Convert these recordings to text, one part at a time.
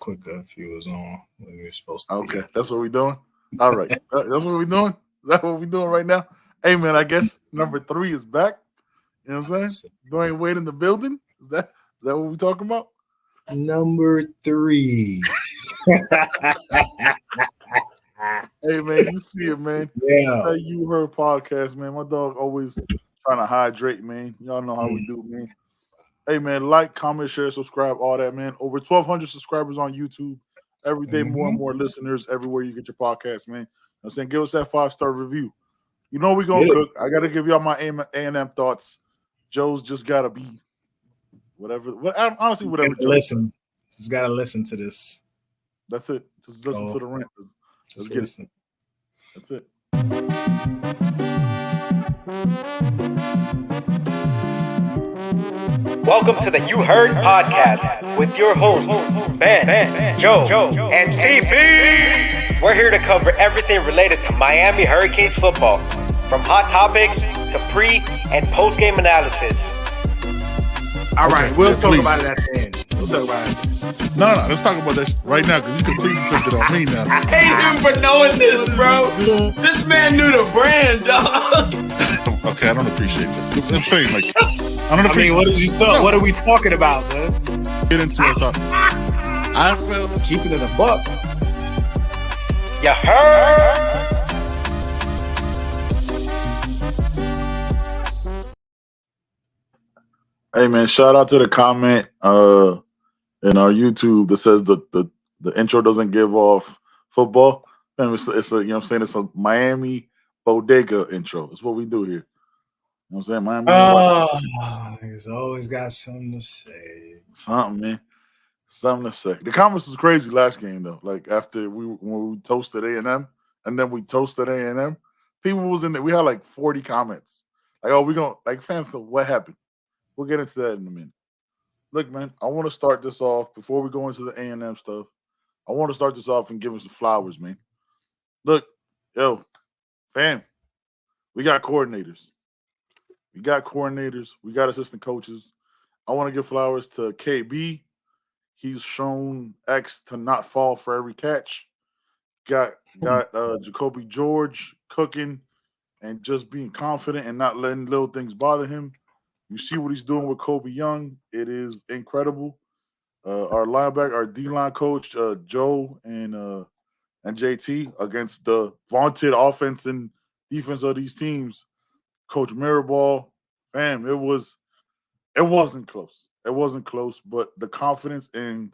quicker if you was on when you were supposed to. Okay, that's what we're doing. All right, that's what we're doing. Is that what we're doing right now? Hey man, I guess number 3 is back. You know what I'm saying? Dwayne Wade in the building. Is that what we're talking about? Number 3. Hey man, you see it, man. Yeah. That You Heard podcast, man. My dog always trying to hydrate, man. Y'all know how we do, man. Hey man, like, comment, share, subscribe, all that, man. Over 1,200 subscribers on YouTube. Every day, more and more listeners everywhere you get your podcast, man. You know what I'm saying? Give us that 5-star review. You know we're going to cook. I got to give y'all my A&M thoughts. Joe's just got to be whatever. Honestly, whatever. Listen. Just got to listen to this. That's it. Just listen to the rant. Let's get listen. That's it. Welcome to the You Heard podcast with your hosts, Ben, Joe, and CP. We're here to cover everything related to Miami Hurricanes football, from hot topics to pre- and post-game analysis. All right, we'll talk about it at the end. We'll talk about it. No, let's talk about that right now because you completely flipped it on me now. I hate him for knowing this, bro. This man knew the brand, dog. Okay, I don't appreciate this. I'm saying, like, I mean, what did you say? What are we talking about, man? Get into it. I feel keeping it a buck. You heard? Hey man, shout out to the comment in our YouTube that says the intro doesn't give off football. And it's a, you know what I'm saying, it's a Miami bodega intro. It's what we do here. You know what I'm saying? Miami. He's always got something to say. Something, man. Something to say. The comments was crazy last game though. Like after when we toasted A&M and then we toasted A&M, people was in there. We had like 40 comments. Like, oh, we gonna like fans. So what happened? We'll get into that in a minute. Look, man, I want to start this off before we go into the A&M stuff. I want to start this off and give us some flowers, man. Look, fam, we got coordinators. We got assistant coaches. I want to give flowers to KB. He's shown X to not fall for every catch. Got Jacoby George cooking and just being confident and not letting little things bother him. You see what he's doing with Kobe Young. It is incredible. Our linebacker, our D-line coach, Joe and JT against the vaunted offense and defense of these teams. Coach Mirabal, fam, it wasn't close. It wasn't close, but the confidence and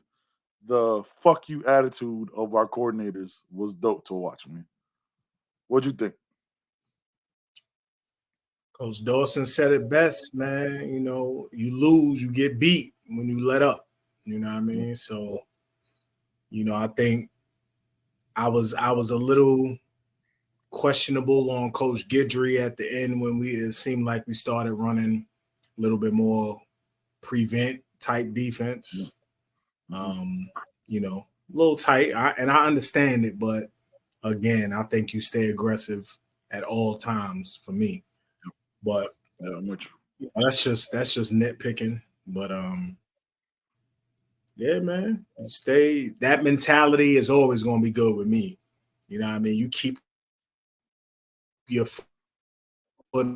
the fuck you attitude of our coordinators was dope to watch, man. What'd you think? Coach Dawson said it best, man. You know, you lose, you get beat when you let up. You know what I mean? So, you know, I think I was a little questionable on Coach Guidry at the end when it seemed like we started running a little bit more prevent type defense. You know, a little tight. And I understand it, but again, I think you stay aggressive at all times for me. But that's just nitpicking. But yeah, man, you stay. That mentality is always going to be good with me. You know what I mean? You keep your foot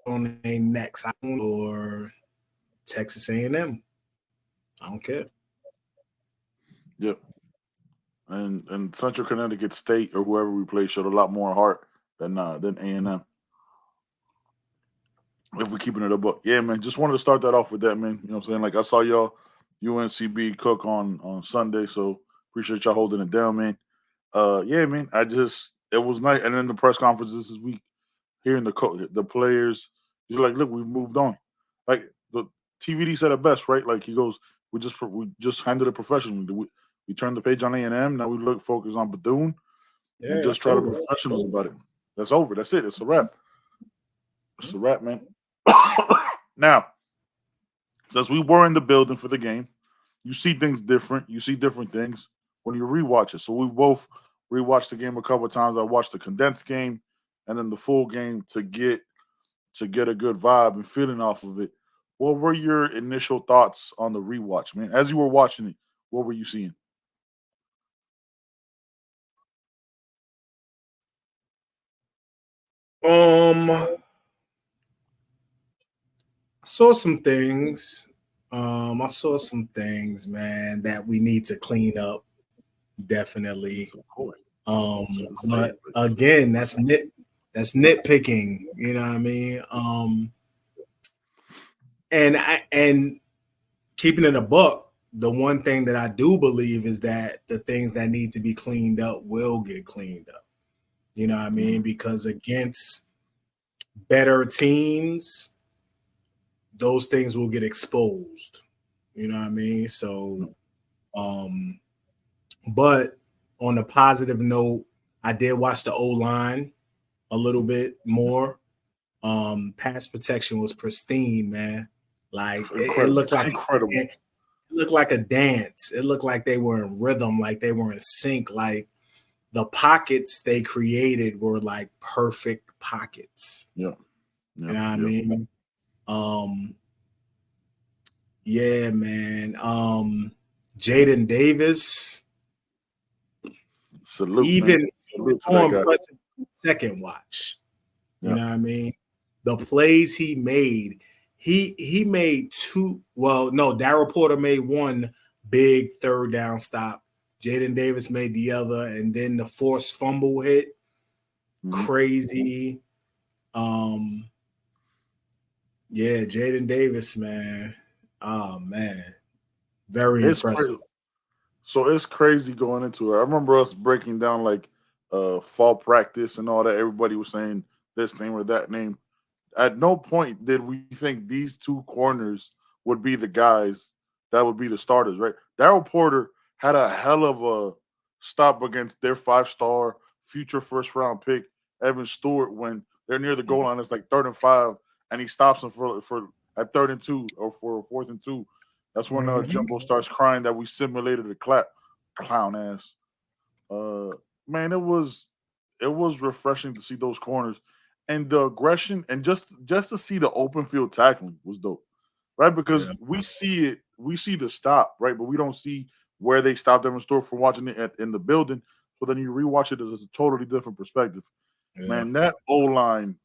on their necks or Texas A&M. I don't care. Yep. And Central Connecticut State or whoever we play showed a lot more heart than A&M. If we're keeping it up. Yeah, man, just wanted to start that off with that, man. You know what I'm saying? Like, I saw y'all UNCB cook on Sunday, so appreciate y'all holding it down, man. Yeah, man, it was nice. And then the press conferences this week, hearing the players, he's like, look, we've moved on. Like, the TVD said it best, right? Like, he goes, we just handled it professionally. We turned the page on A&M, now we focus on Bethune, and just try to be professionals about it. That's over. That's it. It's a wrap. It's a wrap, man. Now, since we were in the building for the game, you see things different. You see different things when you rewatch it. So we both rewatched the game a couple of times. I watched the condensed game and then the full game to get a good vibe and feeling off of it. What were your initial thoughts on the rewatch, man? As you were watching it, What were you seeing? I saw some things. I saw some things, man, that we need to clean up. Definitely. But again, that's nitpicking. You know what I mean? And keeping it a buck, the one thing that I do believe is that the things that need to be cleaned up will get cleaned up. You know what I mean? Because against better teams, those things will get exposed. You know what I mean? So, but on a positive note, I did watch the O-line a little bit more. Pass protection was pristine, man. Like it looked like incredible. It looked like a dance. It looked like they were in rhythm, like they were in sync. Like the pockets they created were like perfect pockets. Yeah. You know what I mean? Yeah, man. Jaden Davis. Salute, even Salute to more that guy. impressive second watch. You know what I mean? The plays he made, he made two. Well, no, Darryl Porter made one big third down stop. Jaden Davis made the other, and then the forced fumble hit. Crazy. Yeah, Jaden Davis, man. Oh man. Very impressive. Crazy. So it's crazy going into it. I remember us breaking down like fall practice and all that. Everybody was saying this name or that name. At no point did we think these two corners would be the guys that would be the starters, right? Darryl Porter had a hell of a stop against their 5-star future first round pick, Evan Stewart, when they're near the goal line. It's like 3rd and 5, and he stops him for at 3rd and 2 or for 4th and 2. That's when Jumbo starts crying that we simulated a clown ass. Man, it was refreshing to see those corners and the aggression, and just to see the open field tackling was dope, right? Because we see the stop, right, but we don't see where they stopped them in store from watching it in the building. So then you rewatch it as a totally different perspective. Man, that O-line,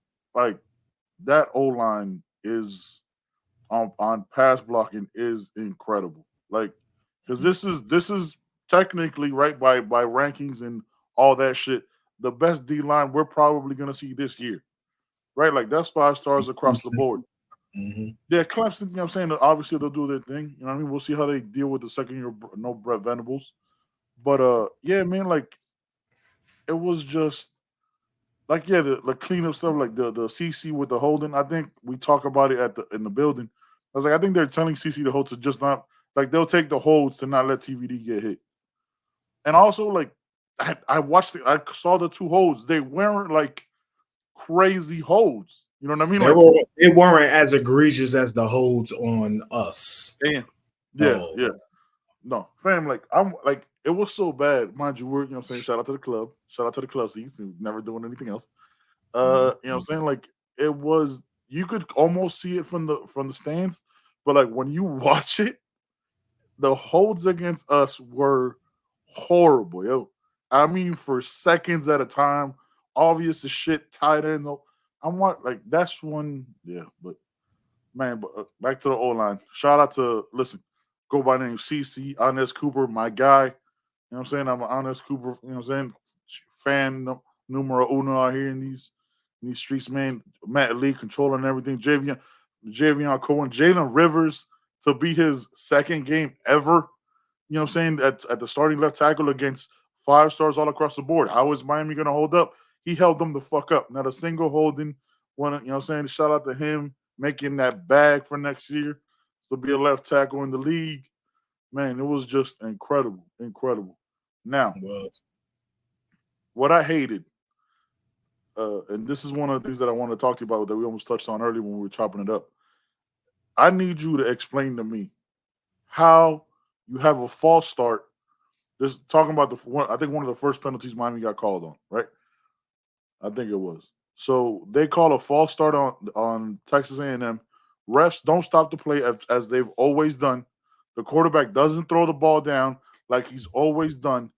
is on pass blocking is incredible. Like, because this is technically, right, by rankings and all that shit, the best D line we're probably gonna see this year, right? Like that's 5 stars across the board. Yeah, Clemson, you know what I'm saying? Obviously they'll do their thing. You know what I mean? We'll see how they deal with the second year, no Brett Venables. But yeah, man, like it was just like, yeah, the cleanup stuff, like the CC with the holding. I think we talk about it in the building. I was like, I think they're telling CC to hold to just not, like, they'll take the holds to not let TVD get hit. And also, like, I watched it, I saw the 2 holds. They weren't like crazy holds. You know what I mean? They weren't as egregious as the holds on us. Yeah. No, fam, like I'm like it was so bad. Mind you, you know what I'm saying? Shout out to the club. Shout out to the club seats and never doing anything else. You know what I'm saying? Like it was, you could almost see it from the stands, but like when you watch it, the holds against us were horrible, yo. I mean, for seconds at a time, obvious as shit, tight end. I'm like, that's one, yeah. But man, back to the O line. Shout out to, listen, go by name CC, Honest Cooper, my guy. You know what I'm saying? I'm an Honest Cooper, you know what I'm saying? Fan numero uno out here in these streets, man. Matt Lee controlling everything. Javion Cohen, Jalen Rivers to be his second game ever. You know what I'm saying? At the starting left tackle against 5 stars all across the board. How is Miami going to hold up? He held them the fuck up. Not a single holding. You know what I'm saying? Shout out to him making that bag for next year to be a left tackle in the league. Man, it was just incredible. Now, what I hated, and this is one of the things that I want to talk to you about that we almost touched on earlier when we were chopping it up. I need you to explain to me how you have a false start. Just talking about I think one of the first penalties Miami got called on, right? I think it was. So they call a false start on Texas A&M. Refs don't stop the play as they've always done. the quarterback doesn't throw the ball down like he's always done,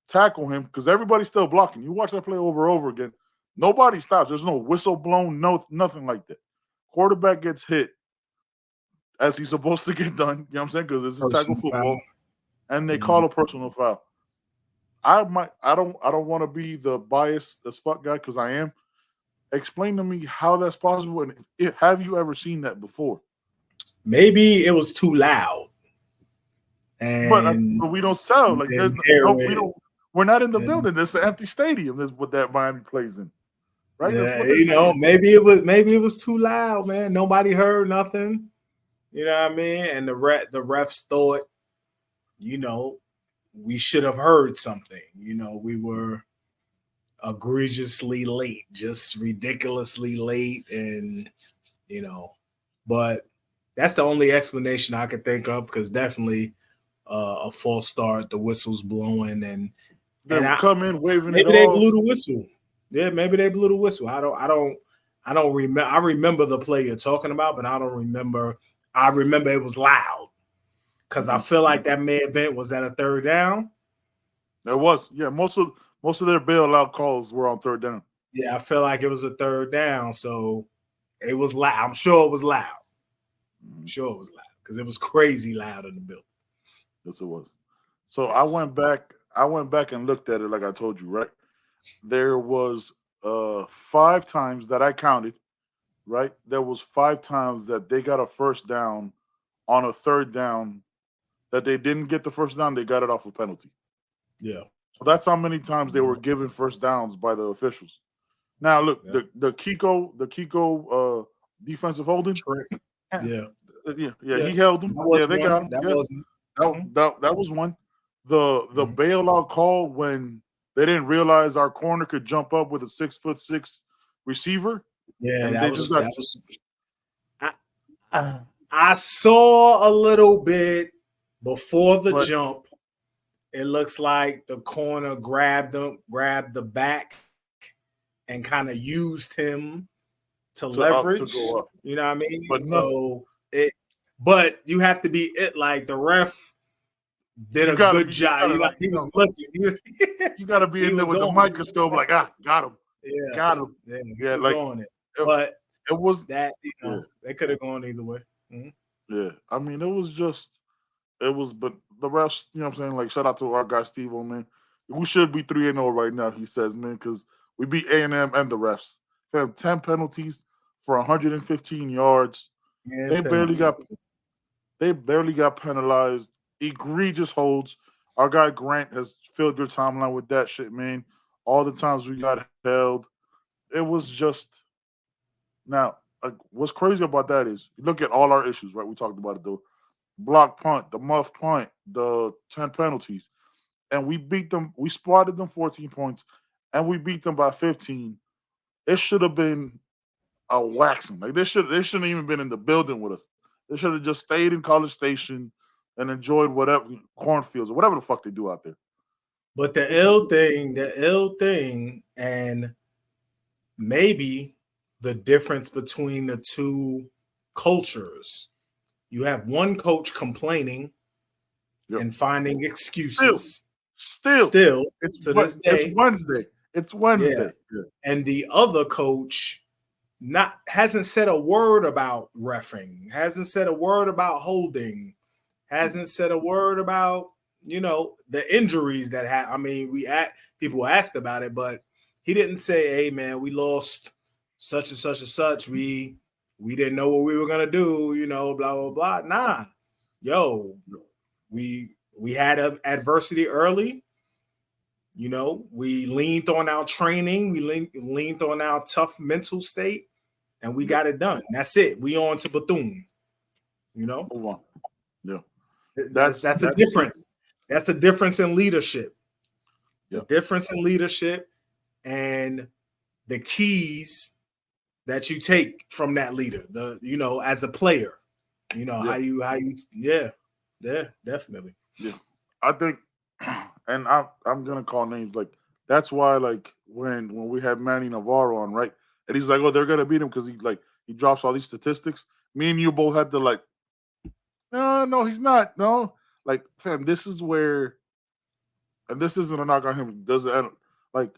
tackle him because everybody's still blocking. You watch that play over and over again. Nobody stops. There's no whistle blown, nothing like that. Quarterback gets hit as he's supposed to get done. You know what I'm saying? Because this is tackle football, and they call a personal foul. I don't want to be the biased as fuck guy because I am. Explain to me how that's possible, and have you ever seen that before? Maybe it was too loud, but we don't sell like we're not in the building. It's an empty stadium. That's what that Miami plays in, right? Yeah, maybe it was too loud, man. Nobody heard nothing. You know what I mean? And the refs thought, we should have heard something. We were egregiously late, just ridiculously late, and but that's the only explanation I could think of because definitely a false start, the whistle's blowing, and come in waving. Maybe they blew the whistle. Yeah, maybe they blew the whistle. I don't remember. I remember the play you're talking about, but I don't remember. I remember it was loud because I feel like that may have been, was that a third down? It was. Yeah, most of their bailout calls were on third down. Yeah, I feel like it was a third down, so it was loud. I'm sure it was loud. I'm sure it was loud because it was crazy loud in the building. Yes, it was. So yes. I went back and looked at it like I told you, right? There was 5 times that I counted, right? There was 5 times that they got a first down on a third down that they didn't get the first down, they got it off a penalty. Yeah. So that's how many times they were given first downs by the officials. Now look, the Kiko defensive holding. Yeah, he held them. Yeah, they got him. That was one. The bailout call when they didn't realize our corner could jump up with a 6'6" receiver. Yeah, and I saw a little bit before the jump. It looks like the corner grabbed the back and kind of used him to leverage. To go up. You know what I mean? But but you have to be like the ref did a good job. He was looking. You got to be in there with the microscope, like, got him. Yeah, got him. Yeah, like on it. But it was that they could have gone either way. Mm-hmm. Yeah, I mean, but the refs, you know what I'm saying? Like, shout out to our guy Steve-O, man. We should be 3-0 right now, he says, man, because we beat A&M and the refs. They have 10 penalties for 115 yards. Yeah, they barely got penalized. Egregious holds. Our guy Grant has filled your timeline with that shit, man. All the times we got held. It was just now, like, what's crazy about that is you look at all our issues, right? We talked about it, though. Block punt, the muff punt, the 10 penalties. And we beat them. We spotted them 14 points, and we beat them by 15. It should have been a waxing. Like, they shouldn't even been in the building with us. They should have just stayed in College Station and enjoyed whatever cornfields or whatever the fuck they do out there. But the ill thing, and maybe the difference between the two cultures. You have one coach complaining and finding excuses. Still, it's to this day. It's Wednesday. Yeah. And the other coach hasn't said a word about reffing, hasn't said a word about holding, hasn't said a word about, the injuries that I mean, people asked about it, but he didn't say, hey man, we lost such and such and such. We didn't know what we were gonna do, blah blah blah. Nah, we had adversity early. We leaned on our training, we leaned on our tough mental state, and we got it done. That's it. We on to Bethune. Move on. Yeah, that's a difference. That's a difference in leadership. The difference in leadership and the keys that you take from that leader, as a player, how you, definitely. Yeah, I think, and I'm gonna call names, like, that's why, like, when we had Manny Navarro on, right, and he's like, oh, they're gonna beat him because he drops all these statistics. Me and you both had to, like, No, he's not. No, like fam, this is where, and this isn't a knock on him. Doesn't like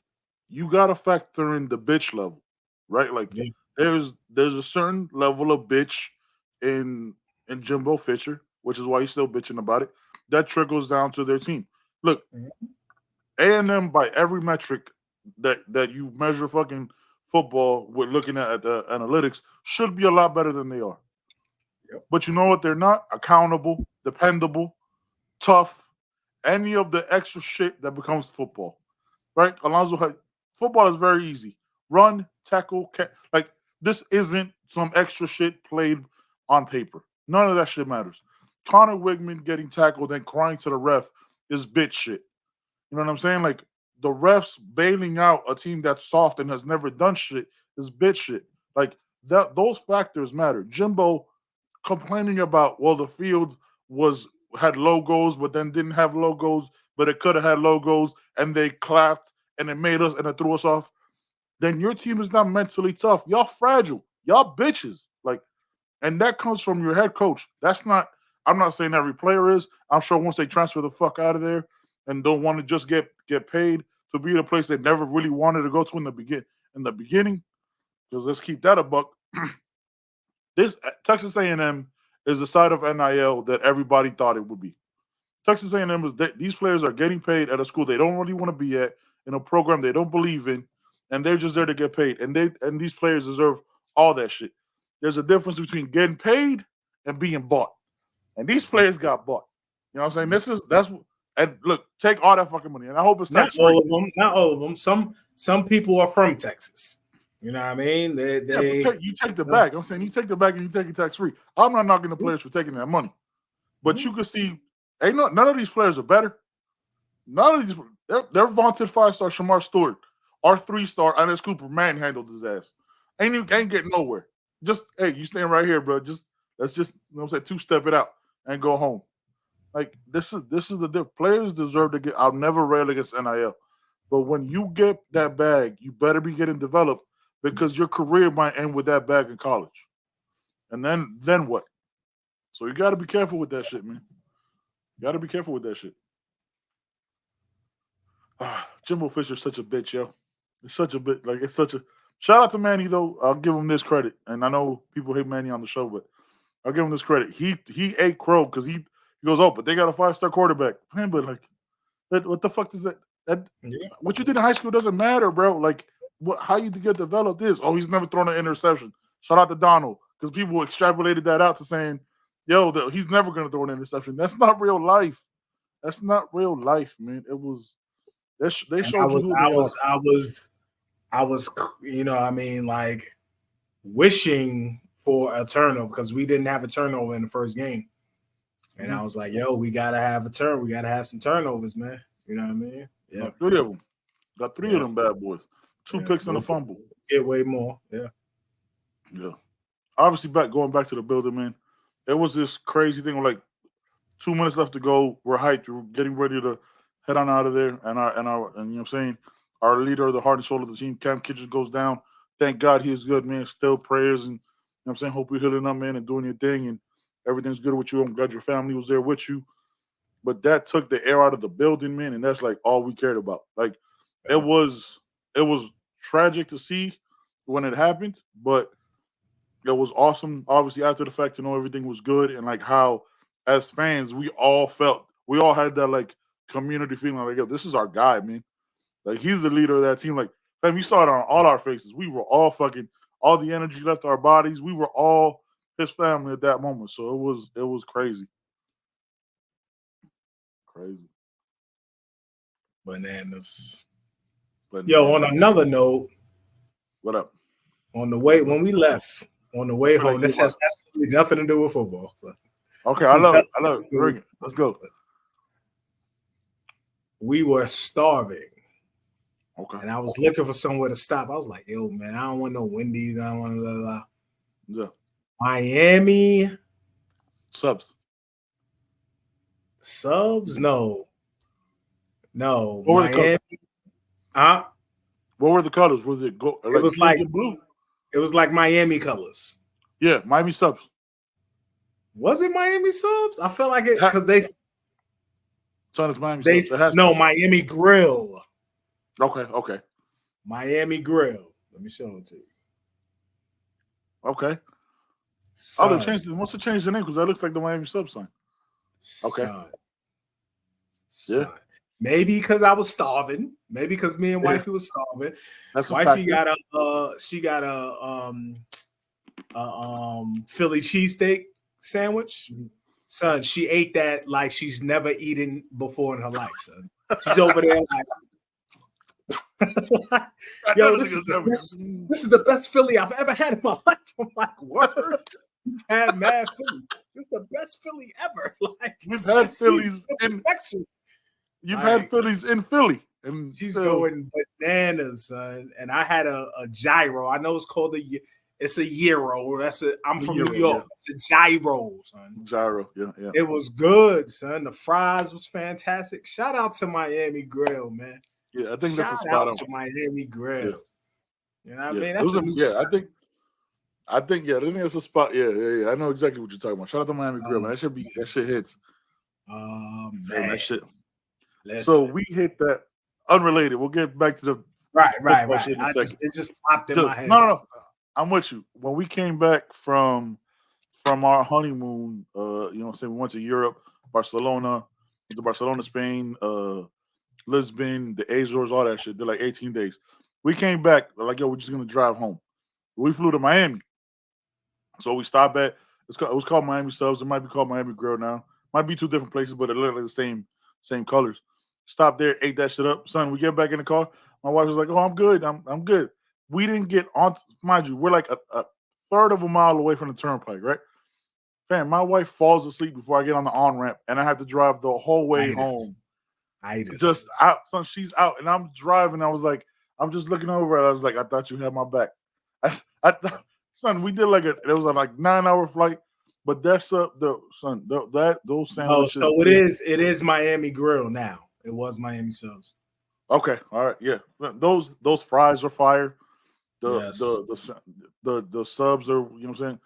you got to factor in the bitch level, right? Like Yeah. there's a certain level of bitch in Jimbo Fisher, which is why he's still bitching about it. That trickles down to their team. Look, A&M by every metric that you measure fucking football with looking at the analytics should be a lot better than they are. Yep. But you know what? They're not accountable, dependable, tough, any of the extra shit that becomes football. Right? Football is very easy. Run, tackle, like this isn't some extra shit played on paper. None of that shit matters. Connor Wigman getting tackled and crying to the ref is bitch shit. You know what I'm saying? Like the refs bailing out a team that's soft and has never done shit is bitch shit. Like those factors matter. Jimbo complaining about, well, the field had logos, but then didn't have logos, but it could have had logos, and they clapped and it made us and it threw us off. Then your team is not mentally tough. Y'all fragile. Y'all bitches. Like, and that comes from your head coach. I'm not saying every player is. I'm sure once they transfer the fuck out of there and don't want to just get paid to be the place they never really wanted to go to in the beginning, because let's keep that a buck. This Texas A&M is the side of NIL that everybody thought it would be. Texas A&M is these players are getting paid at a school they don't really want to be at, in a program they don't believe in, and they're just there to get paid. And these players deserve all that shit. There's a difference between getting paid and being bought. And these players got bought. You know what I'm saying? And look, take all that fucking money. And I hope it's not all of them. Not all of them. Some people are from Texas. You know what I mean? You take the bag. I'm saying you take the bag and you take it tax free. I'm not knocking the players for taking that money, but you can see, none of these players are better. None of these, they're vaunted 5-star Shamar Stewart, our 3-star Ines Cooper manhandled his ass. Ain't getting nowhere. Just you stand right here, bro. Let's just you know what I'm saying, 2-step it out and go home. Like this is the difference. Players deserve to get. I'll never rail against NIL, but when you get that bag, you better be getting developed, because your career might end with that bag in college. And then what? So you got to be careful with that shit, man. You got to be careful with that shit. Jimbo Fisher's such a bitch, yo. It's such a bit. Like, it's such a... Shout out to Manny, though. I'll give him this credit. And I know people hate Manny on the show, but I'll give him this credit. He ate crow because he goes, oh, but they got a 5-star quarterback. Man, but like, what the fuck does that what you did in high school doesn't matter, bro. Like, how you get developed is, oh, he's never thrown an interception. Shout out to Donald, because people extrapolated that out to saying, yo, he's never going to throw an interception. That's not real life. That's not real life, man. It was they showed I was, you know, I mean, like wishing for a turnover, because we didn't have a turnover in the first game, and I was like, yo, we gotta have a turn. We gotta have some turnovers, man. You know what I mean? Yeah, got 3 of them. Got 3 of them bad boys. 2 picks and a fumble. Get way more. Yeah. Obviously, going back to the building, man. It was this crazy thing where, like, 2 minutes left to go. We're hyped. We're getting ready to head on out of there. And you know what I'm saying, our leader, the heart and soul of the team, Cam Kitchens, goes down. Thank God he is good, man. Still prayers, and you know what I'm saying, hope you're healing up, man, and doing your thing, and everything's good with you. I'm glad your family was there with you. But that took the air out of the building, man, and that's like all we cared about. Like, it was tragic to see when it happened, but it was awesome, obviously, after the fact, to know everything was good, and like how, as fans, we all had that like community feeling, like, yo, this is our guy, man. Like, he's the leader of that team. Like, fam, you saw it on all our faces. We were all all the energy left our bodies. We were all his family at that moment. So it was crazy. Crazy. Bananas. Yo, on another note, what up? On the way, when we left, on the way home, this has absolutely nothing to do with football. So. Okay, I love it. Bring it. Let's go. We were starving. Okay. And I was looking for somewhere to stop. I was like, yo, man, I don't want no Wendy's. I don't want blah, blah, blah. Yeah. Miami. Subs? No. What were Miami. What were the colors? Was it go? It was like blue. It was like Miami colors. Yeah, Miami subs. Was it Miami subs? I felt like it because they. Son, it's Miami subs. Miami Grill. Okay. Miami Grill. Let me show it to you. Okay. Son. Oh, they changed it. Must have changed the name because that looks like the Miami sub sign. Okay. Son. Maybe because I was starving. Maybe because me and wifey was starving. That's wifey got a Philly cheesesteak sandwich. Mm-hmm. Son, she ate that like she's never eaten before in her life, son. She's over there like, yo, this is the best Philly I've ever had in my life. I'm like, word. You've had mad Philly. This is the best Philly ever. Like, we've had Phillies in You've had Phillies in Philly. And she's going bananas, son. And I had a gyro. I know it's called it's a gyro. I'm from New York. Yeah. It's a gyro, son. Gyro, yeah. It was good, son. The fries was fantastic. Shout out to Miami Grill, man. Yeah, I think that's a spot. Shout out to Miami Grill. Yeah. You know what I mean? That's I think that's a spot. Yeah. I know exactly what you're talking about. Shout out to Miami Grill, man. That shit hits. Man, that shit. Listen. So we hit that unrelated. We'll get back to the right. It just popped in my head. No. I'm with you. When we came back from our honeymoon, we went to Europe, Barcelona, Spain, Lisbon, the Azores, all that shit. They're like 18 days. We came back, like, yo, we're just gonna drive home. We flew to Miami. So we stopped at it was called Miami Subs. It might be called Miami Grill now. Might be two different places, but it looked like the same colors. Stopped there, ate that shit up. Son, we get back in the car. My wife was like, oh, I'm good. I'm good. We didn't get on, mind you, we're like a third of a mile away from the turnpike, right? Fam, my wife falls asleep before I get on the on-ramp, and I have to drive the whole way home. Just out. Son, she's out, and I'm driving. I was like, I'm just looking over it. I was like, I thought you had my back. I thought, son, we did it was a 9-hour flight, but that's those sandwiches. Oh, so it is Miami Grill now. It was Miami Subs. Okay, all right, yeah. Those fries are fire. The subs are, you know what I'm saying,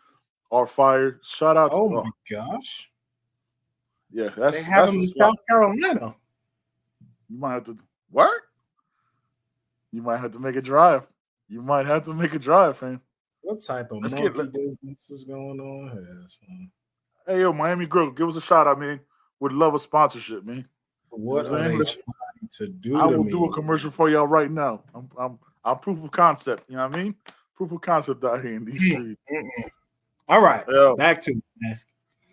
are fire. Shout out to my gosh. Yeah, they have them in South Carolina. You might have to work. You might have to make a drive. Fam. What type of monkey business is going on here, son? Hey, yo, Miami Grill, give us a shout out, man. Would love a sponsorship, man. What are they trying to do? I will do a commercial for y'all right now. I'm proof of concept. You know what I mean? Proof of concept out here in these streets. All right, back to it, man.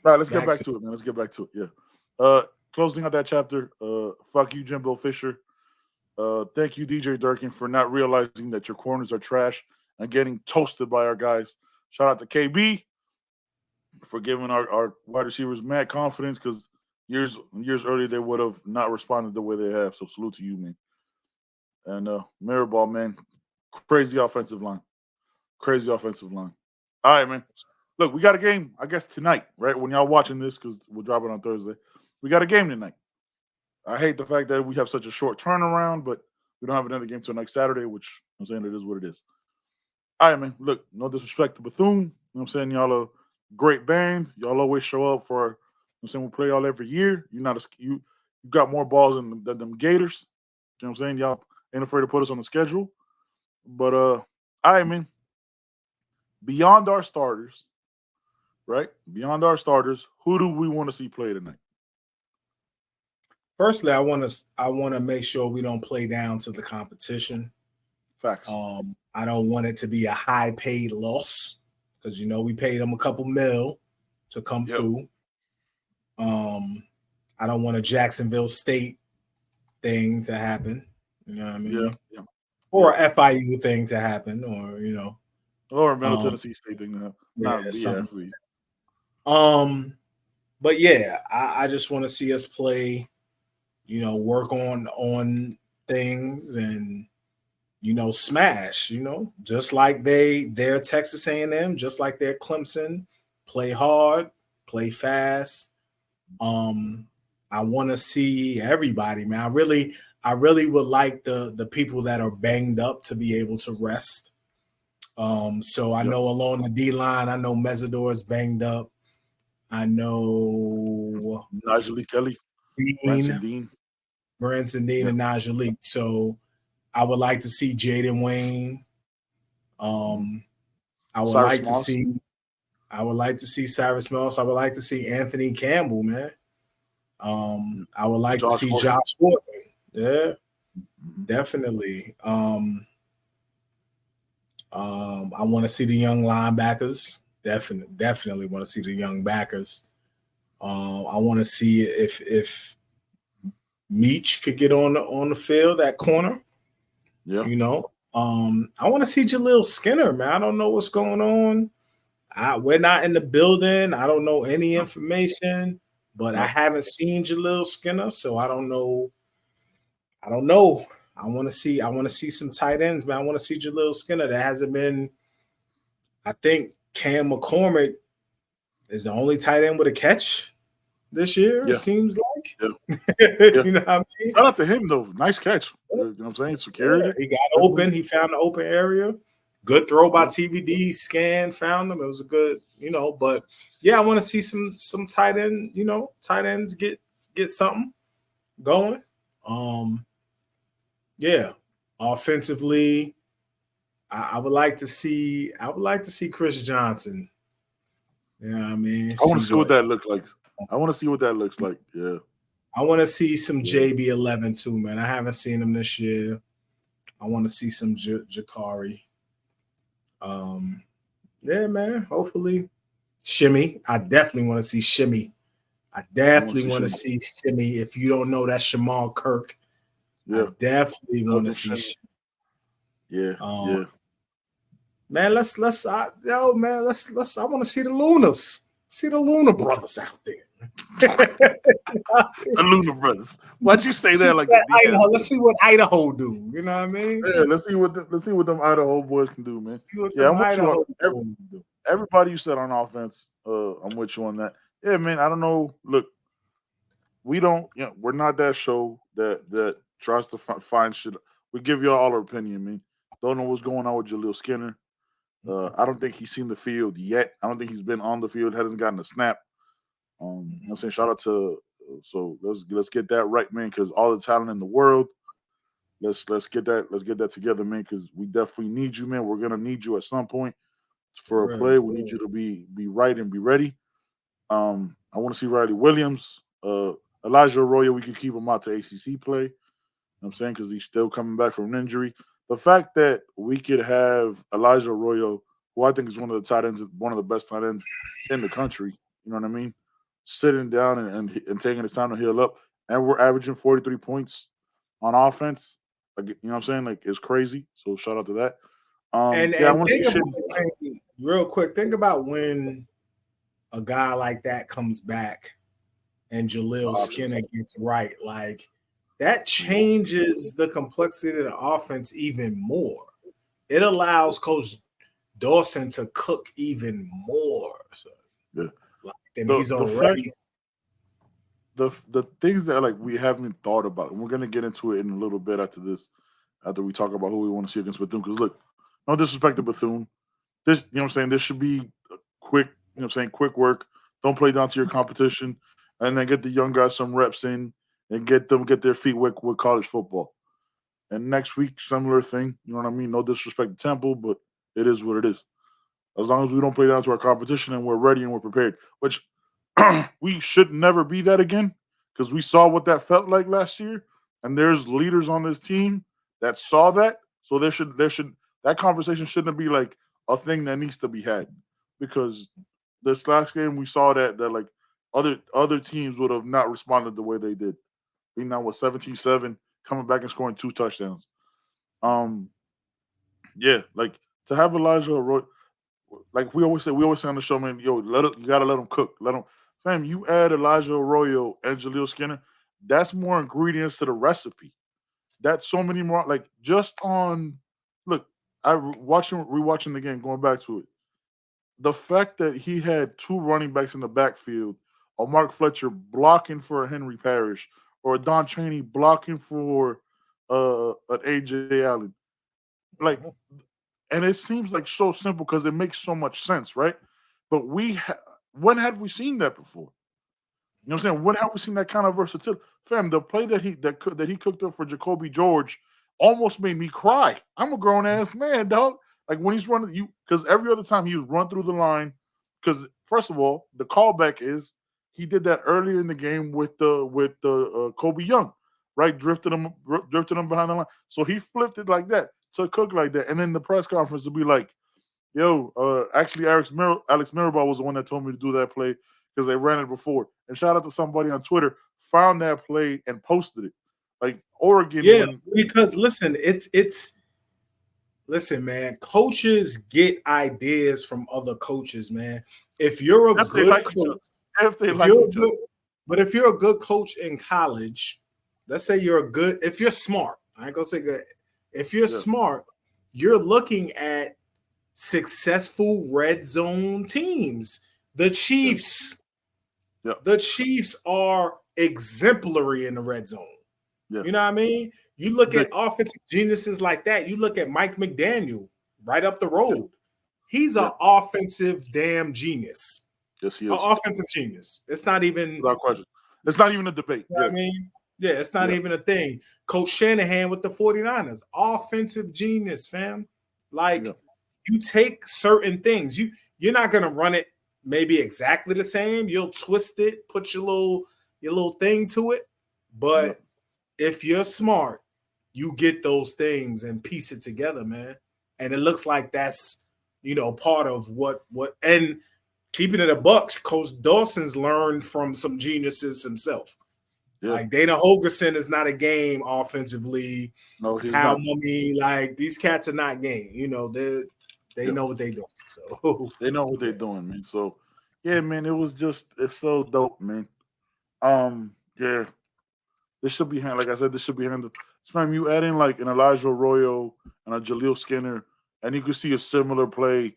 All right, let's get back to it, man. Let's get back to it. Yeah. Closing out that chapter. Fuck you, Jimbo Fisher. Thank you, DJ Durkin, for not realizing that your corners are trash and getting toasted by our guys. Shout out to KB for giving our wide receivers mad confidence, because years earlier they would have not responded the way they have. So salute to you, man. And Mirrorball, man, crazy offensive line. All right, man. Look, we got a game, I guess, tonight, right? When y'all watching this, because we'll drop it on Thursday. We got a game tonight. I hate the fact that we have such a short turnaround, but we don't have another game till next Saturday, which I'm saying it is what it is. All right, man. Look, no disrespect to Bethune. You know what I'm saying? Y'all a great band. Y'all always show up for, you know what I'm saying, we play y'all every year. You got more balls than them Gators. You know what I'm saying? Y'all ain't afraid to put us on the schedule. But all right, man. Beyond our starters, right? Beyond our starters, who do we want to see play tonight? Firstly, I want to make sure we don't play down to the competition. Facts. I don't want it to be a high paid loss, because we paid them a couple mil to come through. I don't want a Jacksonville State thing to happen. You know what I mean? Yeah. Or a FIU thing to happen, or a Middle Tennessee State thing to happen. But yeah, I just want to see us play. Work on things and, smash, just like they're Texas A&M, just like they're Clemson, play hard, play fast. I want to see everybody, man. I really would like the people that are banged up to be able to rest. So I know along the D line, I know Mesidor is banged up. I know Nigel Kelly, Branson Dean, Dean, and Najee. So I would like to see Jaden Wayne. I would like to see Cyrus Moss. I would like to see Anthony Campbell, man. I would like to see Josh Gordon. Yeah, definitely. I want to see the young linebackers. Definitely want to see the young backers. I want to see if Meach could get on the field at corner. Yeah. You know, I want to see Jaleel Skinner, man. I don't know what's going on. We're not in the building. I don't know any information, but I haven't seen Jaleel Skinner, so I don't know. I want to see some tight ends, man. I want to see Jaleel Skinner. That hasn't been. I think Cam McCormick is the only tight end with a catch this year. Yeah. It seems like. Yeah. You know what I mean? Shout out to him though. Nice catch. You know what I'm saying? Security. Yeah, he got open. He found the open area. Good throw by TVD. Scan found them. It was a good, But yeah, I want to see some tight end. Tight ends get something going. Yeah, offensively, I would like to see. Chris Johnson. You know what I mean? I want to see what that looks like. Yeah. I want to see some JB11 too, man. I haven't seen him this year. I want to see some Jakari. Yeah, man. Hopefully, Shimmy. I definitely want to see Shimmy. I definitely want to see Shimmy. If you don't know, that's Shamal Kirk. Yeah. I definitely want to see Shimmy. Yeah. Man, let's I want to see the Lunas. See the Luna brothers out there. The Luna brothers. Why'd you say that like Idaho? Let's see what Idaho do. You know what I mean? Yeah, let's see what them Idaho boys can do, man. Yeah, I'm with you on everybody you said on offense. I'm with you on that. Yeah, man. I don't know. Look, we're not that show that tries to find shit. We give y'all all our opinion, man. Don't know what's going on with Jaleel Skinner. I don't think he's seen the field yet. I don't think he's been on the field. Hasn't gotten a snap. I'm saying shout out to. So let's get that right, man. Because all the talent in the world. Let's get that together, man. Because we definitely need you, man. We're gonna need you at some point for a play. We need you to be right and be ready. I want to see Riley Williams, Elijah Arroyo. We could keep him out to ACC play. You know what I'm saying, because he's still coming back from an injury. The fact that we could have Elijah Arroyo, who I think is one of the tight ends, one of the best tight ends in the country, you know what I mean, sitting down and taking his time to heal up, and we're averaging 43 points on offense. Like, you know what I'm saying? Like, it's crazy. So shout out to that. And real quick, think about when a guy like that comes back and Jaleel Skinner gets right. Like, that changes the complexity of the offense even more. It allows Coach Dawson to cook even more. So, he's already. The things that we haven't thought about, and we're gonna get into it in a little bit after we talk about who we want to see against Bethune. Because look, no disrespect to Bethune, this this should be quick. Quick work. Don't play down to your competition, and then get the young guys some reps in. And get their feet wet with college football. And next week, similar thing. You know what I mean? No disrespect to Temple, but it is what it is. As long as we don't play down to our competition and we're ready and we're prepared, which we should never be that again, because we saw what that felt like last year. And there's leaders on this team that saw that. So that conversation shouldn't be like a thing that needs to be had, because this last game we saw that like other teams would have not responded the way they did. Being now with 17-7, coming back and scoring 2 touchdowns. Yeah, like to have Elijah Arroyo, like we always say on the show, man, you gotta let him cook. Let him, fam, you add Elijah Arroyo and Jaleel Skinner, that's more ingredients to the recipe. That's so many more, like just on look, rewatching the game, going back to it. The fact that he had 2 running backs in the backfield, a Mark Fletcher blocking for a Henry Parrish, or a Don Chaney blocking for an AJ Allen. Like, and it seems like so simple because it makes so much sense, right? But we when had we seen that before? You know what I'm saying? When have we seen that kind of versatility? Fam, the play that he cooked up for Jacoby George almost made me cry. I'm a grown ass man, dog. Like when he's running, because every other time he would run through the line. Because first of all, the callback is he did that earlier in the game with the Kobe Young, right? Drifted him behind the line. So he flipped it like that to Cook like that, and then the press conference would be like, "Yo, actually, Alex Mirabal was the one that told me to do that play because they ran it before." And shout out to somebody on Twitter found that play and posted it. Like Oregon, because listen, listen, man. Coaches get ideas from other coaches, man. If you're a good coach, if you're a good coach in college, let's say if you're smart, I ain't gonna say good. If you're smart, you're looking at successful red zone teams. The Chiefs, the Chiefs are exemplary in the red zone. You know what I mean? You look at offensive geniuses like that. You look at Mike McDaniel right up the road. He's an offensive damn genius. Yes, he is. An offensive genius. It's not even without question. It's not even a debate. You know what I mean? Yeah, it's not even a thing. Coach Shanahan with the 49ers, offensive genius, fam. Like you take certain things. You're not gonna run it maybe exactly the same. You'll twist it, put your little thing to it. But if you're smart, you get those things and piece it together, man. And it looks like that's part of what and keeping it a buck, Coach Dawson's learned from some geniuses himself. Yeah. Like Dana Holgerson is not a game offensively. No, he's not. Like these cats are not game. They know what they're doing. So they know what they're doing, man. So yeah, man, it's so dope, man. Yeah. This should be handled. Like I said, this should be handled. From you add in like an Elijah Arroyo and a Jaleel Skinner, and you could see a similar play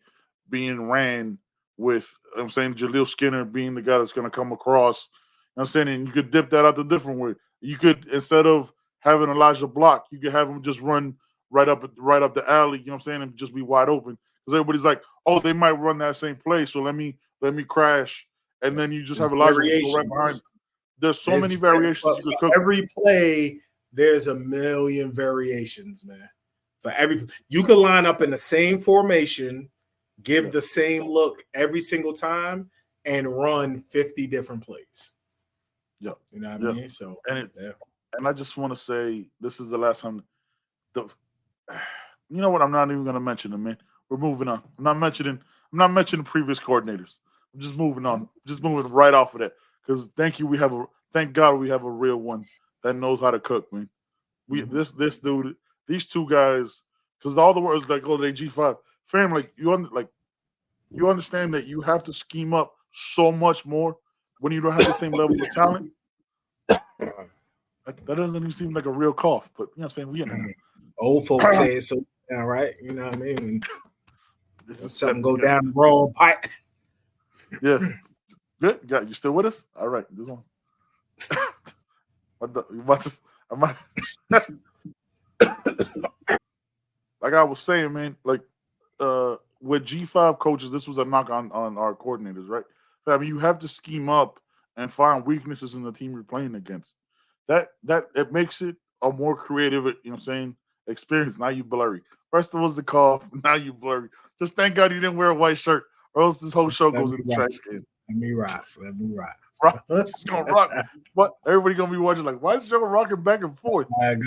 being ran with Jaleel Skinner being the guy that's going to come across. I'm saying, and you could dip that out the different way. You could, instead of having Elijah block, you could have him just run right up the alley. You know what I'm saying, and just be wide open because everybody's like, oh, they might run that same play, so let me crash, and then you just have Elijah go right behind. There's so many variations. You could cook. Every play, there's a million variations, man. For every, you could line up in the same formation, give the same look every single time, and run 50 different plays. Yeah, you know what I mean. So, and I just want to say this is the last time. You know what? I'm not even going to mention them, man. We're moving on. I'm not mentioning previous coordinators. I'm just moving on. Just moving right off of that. Because thank God we have a real one that knows how to cook, man. This dude, these two guys, because all the words like, oh, they G5 fam, like you understand that you have to scheme up so much more when you don't have the same level of talent. That doesn't even seem like a real cough, but you know what I'm saying? Old folks say it so now, right? You know what I mean? Something go down the wrong pipe. Yeah. Good. Yeah, you still with us? All right. This one. Like I was saying, man, like with G5 coaches, this was a knock on our coordinators, right? I mean, you have to scheme up and find weaknesses in the team you're playing against. That it makes it a more creative, you know what I'm saying, experience. Now you blurry. First it was the cough, now you blurry. Just thank God you didn't wear a white shirt, or else this whole show goes in the trash can. Let me rock. It's gonna rock. What? Everybody gonna be watching like, why is Joe rocking back and forth? That's how it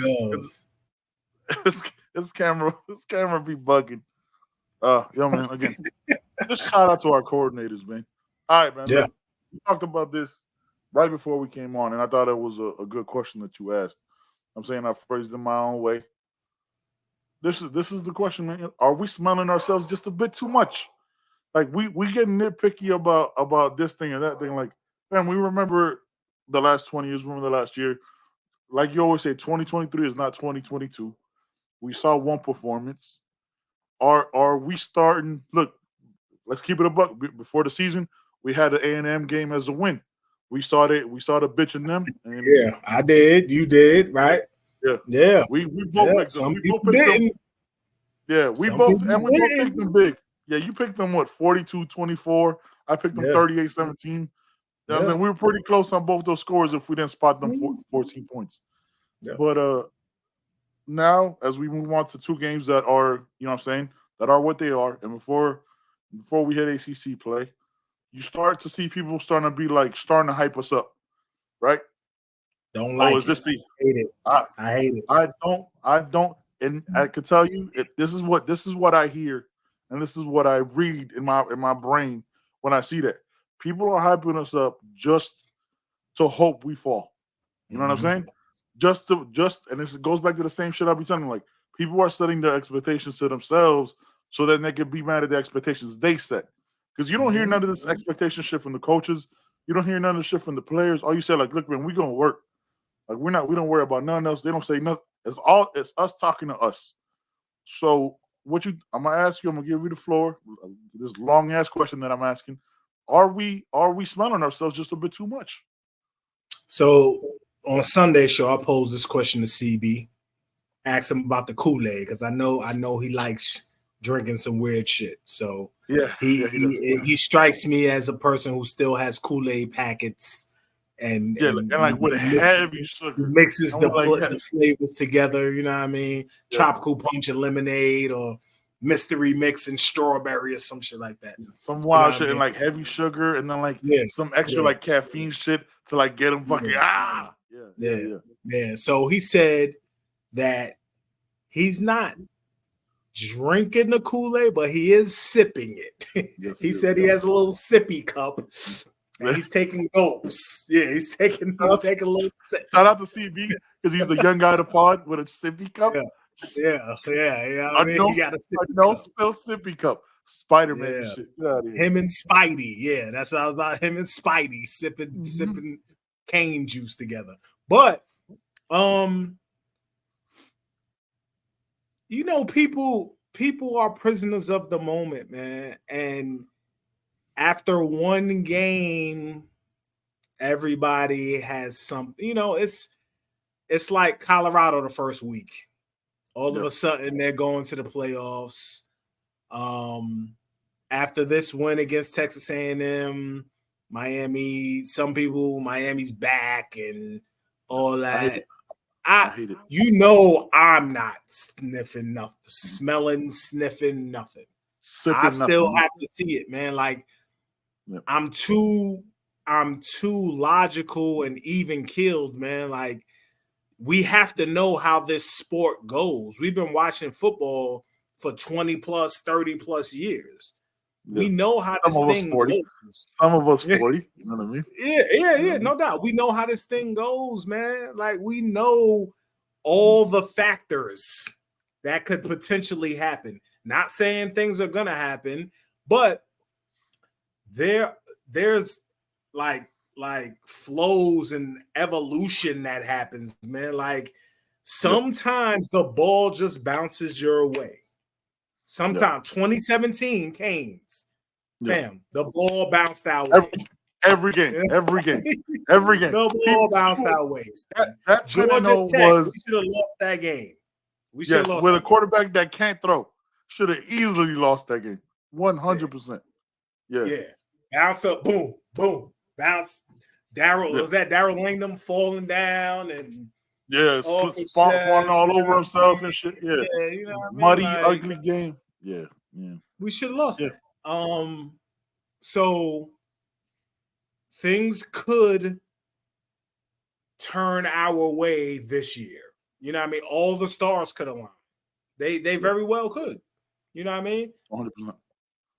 goes. This camera be bugging. Yo, man, again, just shout out to our coordinators, man. All right, man. Yeah. We talked about this right before we came on, and I thought it was a good question that you asked. I'm saying I phrased it my own way. This is the question, man. Are we smelling ourselves just a bit too much? Like we get nitpicky about this thing or that thing. Like, man, we remember the last 20 years, remember the last year. Like you always say, 2023 is not 2022. We saw one performance. Are we starting? Look, let's keep it a buck. Before the season, we had the A&M game as a win. We saw the bitch in them. And yeah, I did. You did, right? Yeah. We both picked them. Some people didn't. Yeah, we both picked them big. Yeah, you picked them, 42-24 I picked them 38-17. You know what I'm saying? We were pretty close on both those scores if we didn't spot them 14 points. Yeah. But now, as we move on to two games that are, you know what I'm saying, that are what they are, and before we hit ACC play, you start to see people starting to hype us up, right? Don't like is this it. Hate it. I hate it. I don't, and I can tell you, this is what I hear, and this is what I read in my brain when I see that people are hyping us up just to hope we fall. You know what I'm saying? And this goes back to the same shit I'll be telling them. Like, people are setting their expectations to themselves so that they can be mad at the expectations they set. Because you don't hear none of this expectation shit from the coaches. You don't hear none of the shit from the players. All you say, like, look, man, we gonna work. Like, we don't worry about nothing else. They don't say nothing. It's us talking to us. So I'm gonna ask you, I'm gonna give you the floor. This long ass question that I'm asking. Are we smelling ourselves just a bit too much? So on Sunday's show, I posed this question to CB. Asked him about the Kool-Aid, because I know he likes drinking some weird shit. So he strikes me as a person who still has Kool-Aid packets and like with heavy sugar. Mixes the flavors together, you know what I mean? Yeah. Tropical punch and lemonade, or mystery mix and strawberry, or some shit like that. Some wild shit and like heavy sugar, and then like some extra like caffeine shit to like get him fucking Yeah. So he said that he's not drinking the Kool-Aid, but he is sipping it. He said he has a little sippy cup. And he's taking gulps. Yeah, he's taking a little sips. Shout out to CB, because he's the young guy of the pod with a sippy cup. Yeah. I know, he got a sippy cup. Spider-Man and shit. Him and Spidey. Yeah, that's what I was about. Him and Spidey sipping cane juice together. But you know, people are prisoners of the moment, man. And after one game, everybody has something. You know, it's like Colorado the first week. All of a sudden, they're going to the playoffs. After this win against Texas A&M, Miami, Miami's back and all that. I hate it. You know, I'm not sniffing nothing, sniffing nothing. I still have to see it, man. Like, I'm too logical and even keeled, man. Like, we have to know how this sport goes. We've been watching football for 20 plus, 30 plus years. Yeah. We know how this thing goes. Some of us 40, you know what I mean? Yeah, no doubt. We know how this thing goes, man. Like, we know all the factors that could potentially happen. Not saying things are gonna happen, but there's like flows and evolution that happens, man. Like, sometimes the ball just bounces your way. Sometimes 2017 Canes, bam, the ball bounced our way. Every game. The ball bounced our way. That Georgia Tech, we should have lost that game. We should have lost with a quarterback that can't throw. Should have easily lost that game. 100%. Yeah. Bounce up, boom, bounce. Was that Darrell Langham falling down and falling all over himself and shit. Yeah, you know what I mean? Muddy, ugly game. Yeah. We should have lost that. So things could turn our way this year. You know what I mean? All the stars could align. They very well could. You know what I mean? 100%.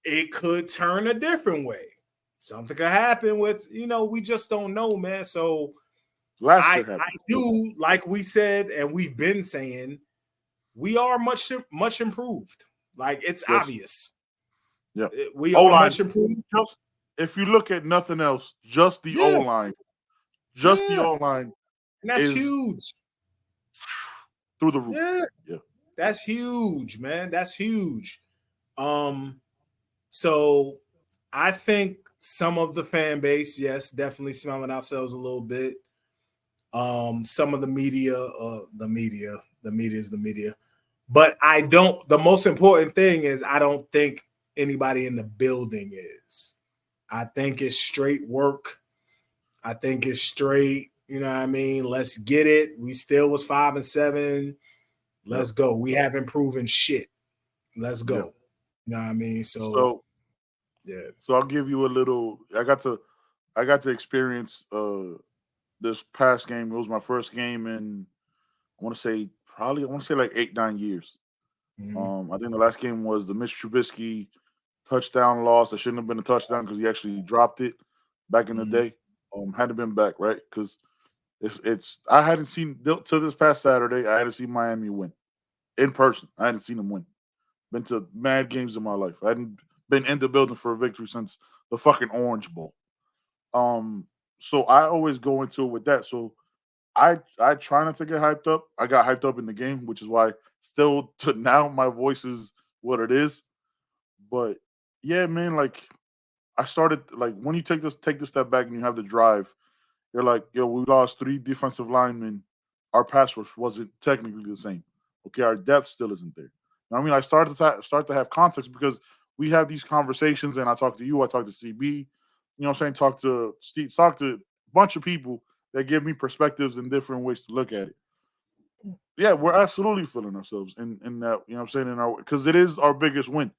It could turn a different way. Something could happen with, we just don't know, man. So I do, like we said, and we've been saying, we are much improved. Like, it's obvious. Yeah, we are much improved. Just, if you look at nothing else, just the O-line, the O-line, and that's huge. Through the roof. Yeah, that's huge, man. That's huge. So I think some of the fan base, definitely smelling ourselves a little bit. Some of the media, the media is the media. But the most important thing is I don't think anybody in the building is. I think it's straight work. I think it's straight, you know what I mean? Let's get it. We still was 5-7. Let's go. We haven't proven shit. Let's go. Yep. You know what I mean? So yeah. So I'll give you a little. I got to experience this past game. It was my first game in I want to say like 8-9 years. I think the last game was the Mitch Trubisky touchdown loss. It shouldn't have been a touchdown because he actually dropped it back in the day. Had to been back, right? Because it's I hadn't seen till this past Saturday. I hadn't seen Miami win in person. I hadn't seen them win. Been to mad games in my life. I hadn't been in the building for a victory since the fucking Orange Bowl. So I always go into it with that. So I try not to get hyped up. I got hyped up in the game, which is why still to now my voice is what it is. But yeah, man, like I started like when you take the step back and you have the drive, you're like, yo, we lost 3 defensive linemen. Our pass rush wasn't technically the same. Okay, our depth still isn't there. I mean, I start to have context because we have these conversations, and I talk to you, I talk to CB, you know what I'm saying, talk to Steve, talk to a bunch of people that give me perspectives and different ways to look at it. Yeah, we're absolutely feeling ourselves in that, you know what I'm saying, in our because it is our biggest win.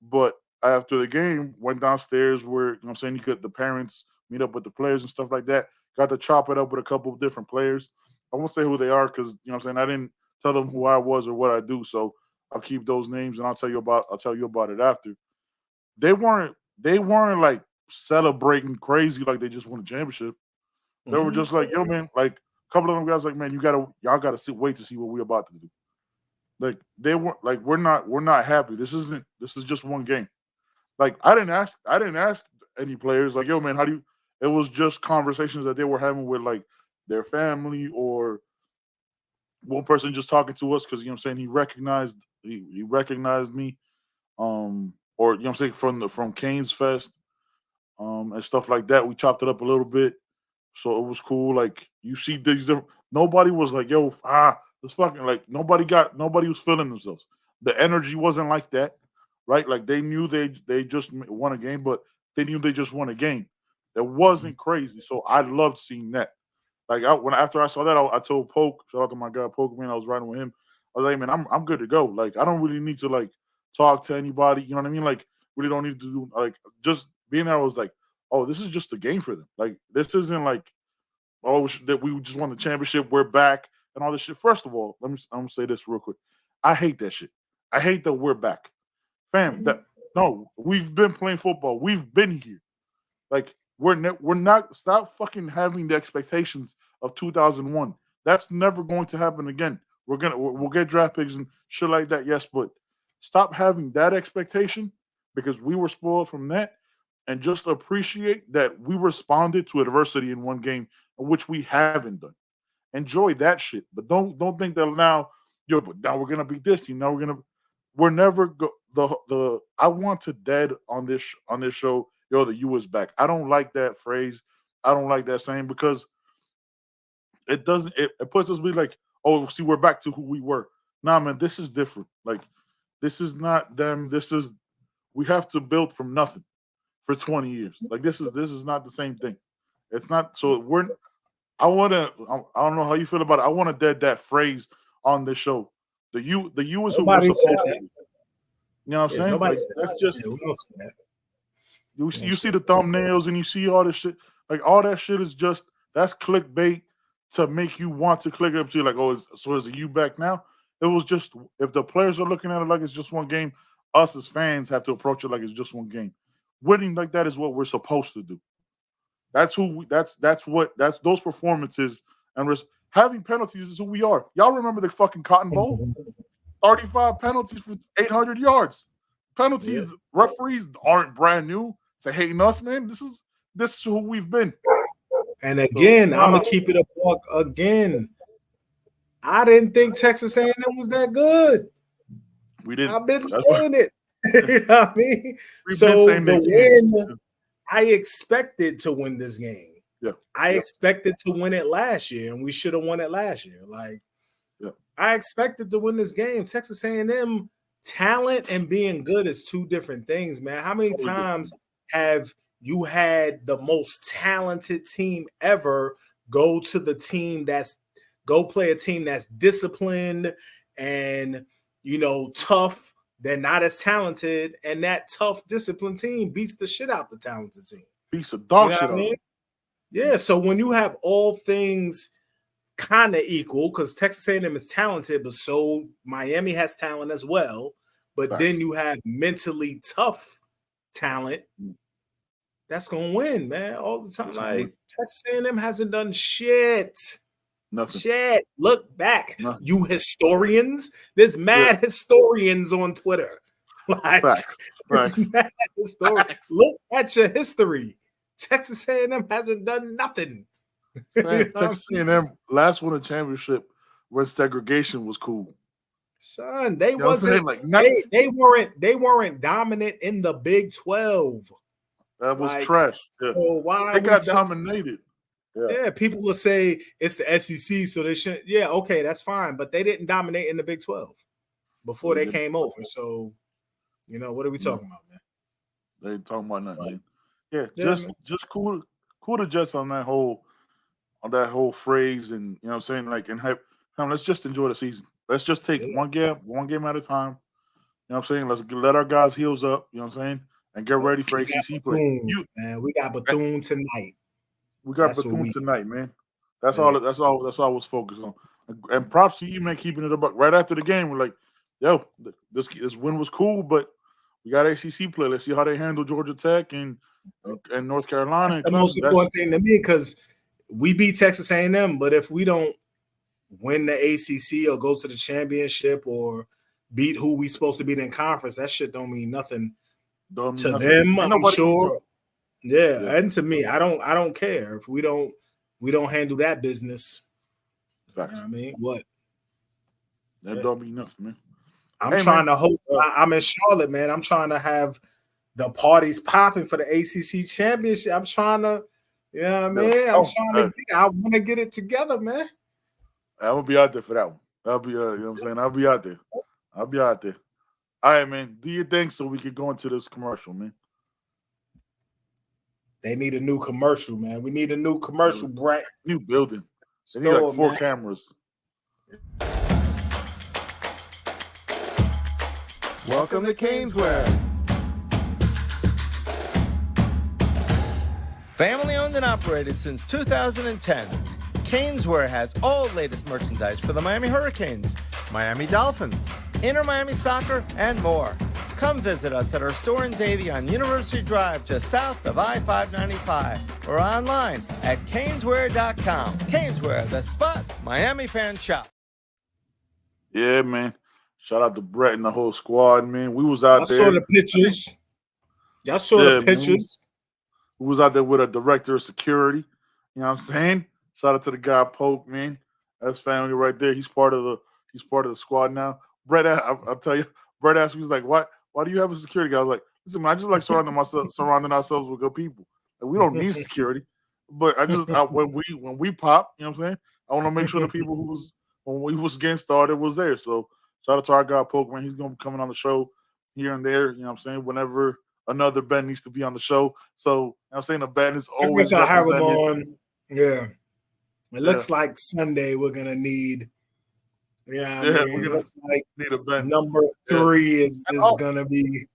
But after the game, went downstairs where, you know what I'm saying, you could the parents meet up with the players and stuff like that. Got to chop it up with a couple of different players. I won't say who they are because, you know what I'm saying, I didn't tell them who I was or what I do. So I'll keep those names and I'll tell you about it after. They weren't like celebrating crazy like they just won a championship. They were just like, yo, man, like a couple of them guys like, man, y'all gotta wait to see what we're about to do. Like they weren't like we're not happy. This is just one game. Like I didn't ask any players like, yo, man, how do you it was just conversations that they were having with like their family or one person just talking to us because you know what I'm saying he recognized me or you know what I'm saying from Canes Fest and stuff like that. We chopped it up a little bit. So it was cool. Like you see these nobody was like, yo, it's fucking like nobody was feeling themselves. The energy wasn't like that, right? Like they knew they just won a game, but they knew they just won a game. It wasn't crazy. So I loved seeing that. Like after I saw that, I told Poke, shout out to my guy Poke, man, I was riding with him. I was like, man, I'm good to go. Like I don't really need to like talk to anybody. You know what I mean? Like really don't need to do like just being there. I was like, oh, this is just a game for them. Like this isn't like that we just won the championship. We're back and all this shit. First of all, I'm gonna say this real quick. I hate that shit. I hate that we're back, fam. No, we've been playing football. We've been here. Like we're not stop fucking having the expectations of 2001. That's never going to happen again. We'll get draft picks and shit like that. Yes, but stop having that expectation because we were spoiled from that, and just appreciate that we responded to adversity in one game, which we haven't done. Enjoy that shit, but don't think that now, but now we're gonna beat this team. Now we're never go the. I want to dead on this show. The U is back. I don't like that phrase. I don't like that saying because it doesn't. It puts us be like, oh, see, we're back to who we were. Nah, man, this is different. Like this is not them. We have to build from nothing for 20 years. Like this is not the same thing. It's not. So I don't know how you feel about it. I want to dead that phrase on this show. The U is who we're supposed to be. You know what I'm saying? Like that's just you see the thumbnails and you see all this shit. Like all that shit is just that's clickbait to make you want to click up to like, oh, is the U back now? It was just if the players are looking at it like it's just one game, us as fans have to approach it like it's just one game. Winning like that is what we're supposed to do. That's those performances and having penalties is who we are. Y'all remember the fucking Cotton Bowl? 35 penalties for 800 yards. Penalties, referees aren't brand new to hating us, man. This is who we've been. And again, I'm gonna keep it a buck again. I didn't think Texas A&M was that good. We didn't. I've been saying it. You know what I mean? So the win, I expected to win this game. Yeah. I expected to win it last year, and we should have won it last year. Like, I expected to win this game. Texas A&M talent and being good is two different things, man. How many times have you had the most talented team ever go play a team that's disciplined and, tough. They're not as talented, and that tough, disciplined team beats the shit out the talented team. Piece of dog You know shit what I mean? on. Yeah, so when you have all things kind of equal, because Texas A&M is talented, but so Miami has talent as well. But then you have mentally tough talent that's gonna win, man, all the time. Like Texas A&M hasn't done shit. Nothing. Shit. Look back, Nothing. you historians. There's mad historians on Twitter. Like, Facts. mad historians. Look at your history. Texas A&M hasn't done nothing. Man, Texas A&M last won a championship where segregation was cool. Son, they wasn't like they weren't dominant in the Big 12. That was trash. So why they got dominated? Yeah, people will say it's the SEC, so they shouldn't. Yeah, okay, that's fine, but they didn't dominate in the Big 12 before they came over. So, what are we talking about, man? They talking about nothing. Man. Yeah, just cool to Jets on that whole phrase, and you know what I'm saying, like, and let's just enjoy the season. Let's just take one game at a time. You know what I'm saying? Let's let our guys heels up. You know what I'm saying, and get ready for ACC play. Man, we got Bethune tonight. We got Bethune tonight, man. That's all. That's all I was focused on. And props to you, man, keeping it a buck. Right after the game, we're like, yo, this win was cool, but we got ACC play. Let's see how they handle Georgia Tech and North Carolina. That's the most important thing to me, because we beat Texas A&M, but if we don't win the ACC or go to the championship or beat who we supposed to beat in conference, that shit don't mean nothing to them. I'm sure. Yeah, and to me, I don't care if we don't handle that business. Facts. You know what I mean? What? That don't mean nothing, man. I'm trying to host. I'm in Charlotte, man. I'm trying to have the parties popping for the ACC championship. I'm trying to, you know what I mean? I want to get it together, man. I'm gonna be out there for that one. I'll be, you know what I'm saying? I'll be out there. All right, man. Do your thing so we can go into this commercial, man. They need a new commercial, man. We need a new commercial, Brett. New building. They need like 4 cameras. Welcome to Caneswear. Family owned and operated since 2010. Caneswear has all latest merchandise for the Miami Hurricanes, Miami Dolphins, Inter Miami Soccer, and more. Come visit us at our store in Davie on University Drive, just south of I-595, or online at Caneswear.com. Caneswear, the spot Miami fans shop. Yeah, man. Shout out to Brett and the whole squad, man. We was out there. I saw the pictures. Y'all saw the pictures. We was out there with a director of security. You know what I'm saying? Shout out to the guy Pope, man. That's family right there. He's part of the squad now. Brett, I'll tell you. Brett asked me, he's like, why do you have a security guy? I was like, listen, man, I just like surrounding ourselves with good people. Like, we don't need security. But when we pop, you know what I'm saying? I want to make sure the people when we was getting started was there. So shout out to our guy Poke, man. He's gonna be coming on the show here and there, you know what I'm saying, whenever another Ben needs to be on the show. So you know what I'm saying, the Ben is always have him on. Yeah. It looks like Sunday we're gonna need. Yeah, we're gonna need a Ben. Number 3 is gonna be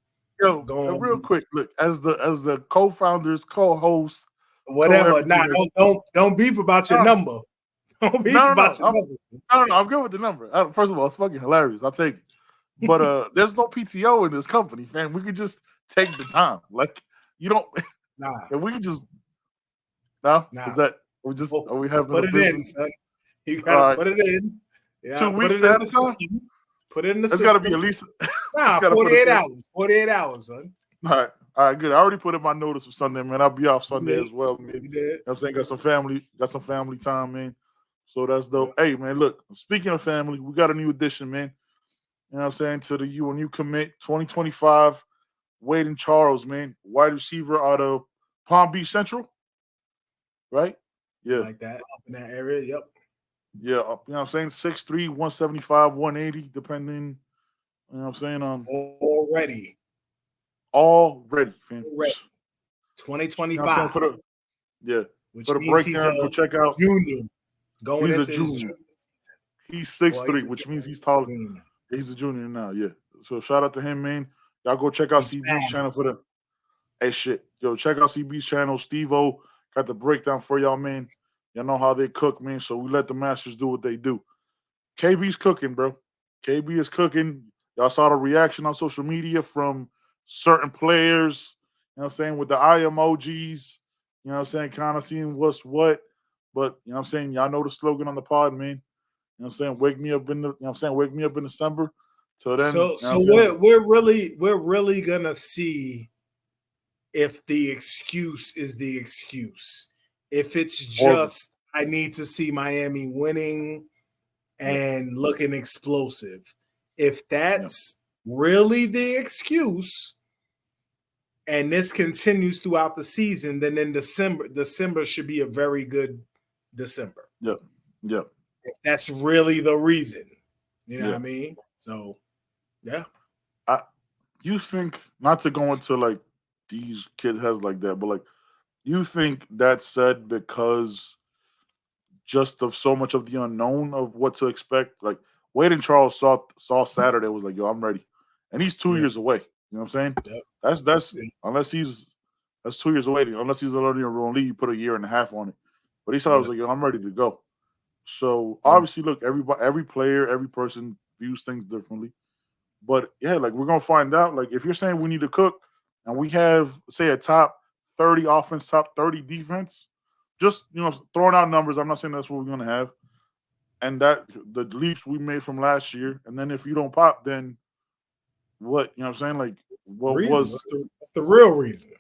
going. Real quick, look, as the co-founders, co-hosts, whatever. Don't beef about your number. Don't beef about your number. No, I'm good with the number. First of all, it's fucking hilarious. I'll take it. But there's no PTO in this company, fam. We could just take the time. Like, you don't. Nah. And we can just. No. Is that we just? Are we having put a it business? in, son? You gotta put it in. Yeah, 2 weeks at a time. Put it in the system. It's got to be at least 48 hours. 48 hours, son. All right, good. I already put in my notice for Sunday, man. I'll be off Sunday as well, man. You did. You know what I'm saying? Got some family time, man. So that's dope. Hey, man, look, speaking of family, we got a new addition, man. You know what I'm saying? To the UNU commit 2025, Waden Charles, man. Wide receiver out of Palm Beach Central. Right? Yeah. Like that, up in that area, yep. Yeah, you know what I'm saying? 6'3", 175, 180, depending, you know what I'm saying? Already, fam. Already. 2025. For the which for the means he's breakdown, go a check out. junior going He's a into his junior. junior. He's 6'3", which means he's taller. Junior. He's a junior now, yeah. So shout out to him, man. Y'all go check out He's CB's fast. channel for the. Hey, shit, yo, check out CB's channel. Steve-O got the breakdown for y'all, man. Y'all know how they cook, man. So we let the masters do what they do. KB's cooking, bro. KB is cooking. Y'all saw the reaction on social media from certain players. You know what I'm saying, with the eye emojis. You know what I'm saying, kind of seeing what's what. But you know what I'm saying, y'all know the slogan on the pod, man. You know what I'm saying, wake me up in the. You know what I'm saying, wake me up in December. Till then, So we're really gonna see if the excuse is the excuse. If it's just I need to see Miami winning and looking explosive. If that's really the excuse, and this continues throughout the season, then in December should be a very good December. Yep. If that's really the reason, you know what I mean? So, yeah. You think, not to go into like these kids has like that, but like, you think that's said because just of so much of the unknown of what to expect? Like, Waden Charles saw Saturday, was like, yo, I'm ready. And he's 2 years away. You know what I'm saying? Yep. That's that's 2 years away. Unless he's already in a league, you put a year and a half on it. But he saw it was like, yo, I'm ready to go. So obviously, look, every player, every person views things differently. But yeah, like we're gonna find out. Like if you're saying we need to cook and we have, say, a top 30 offense, top 30 defense, just throwing out numbers. I'm not saying that's what we're gonna have. And that the leaps we made from last year, and then if you don't pop, then what? You know what I'm saying? Like what what's the real reason?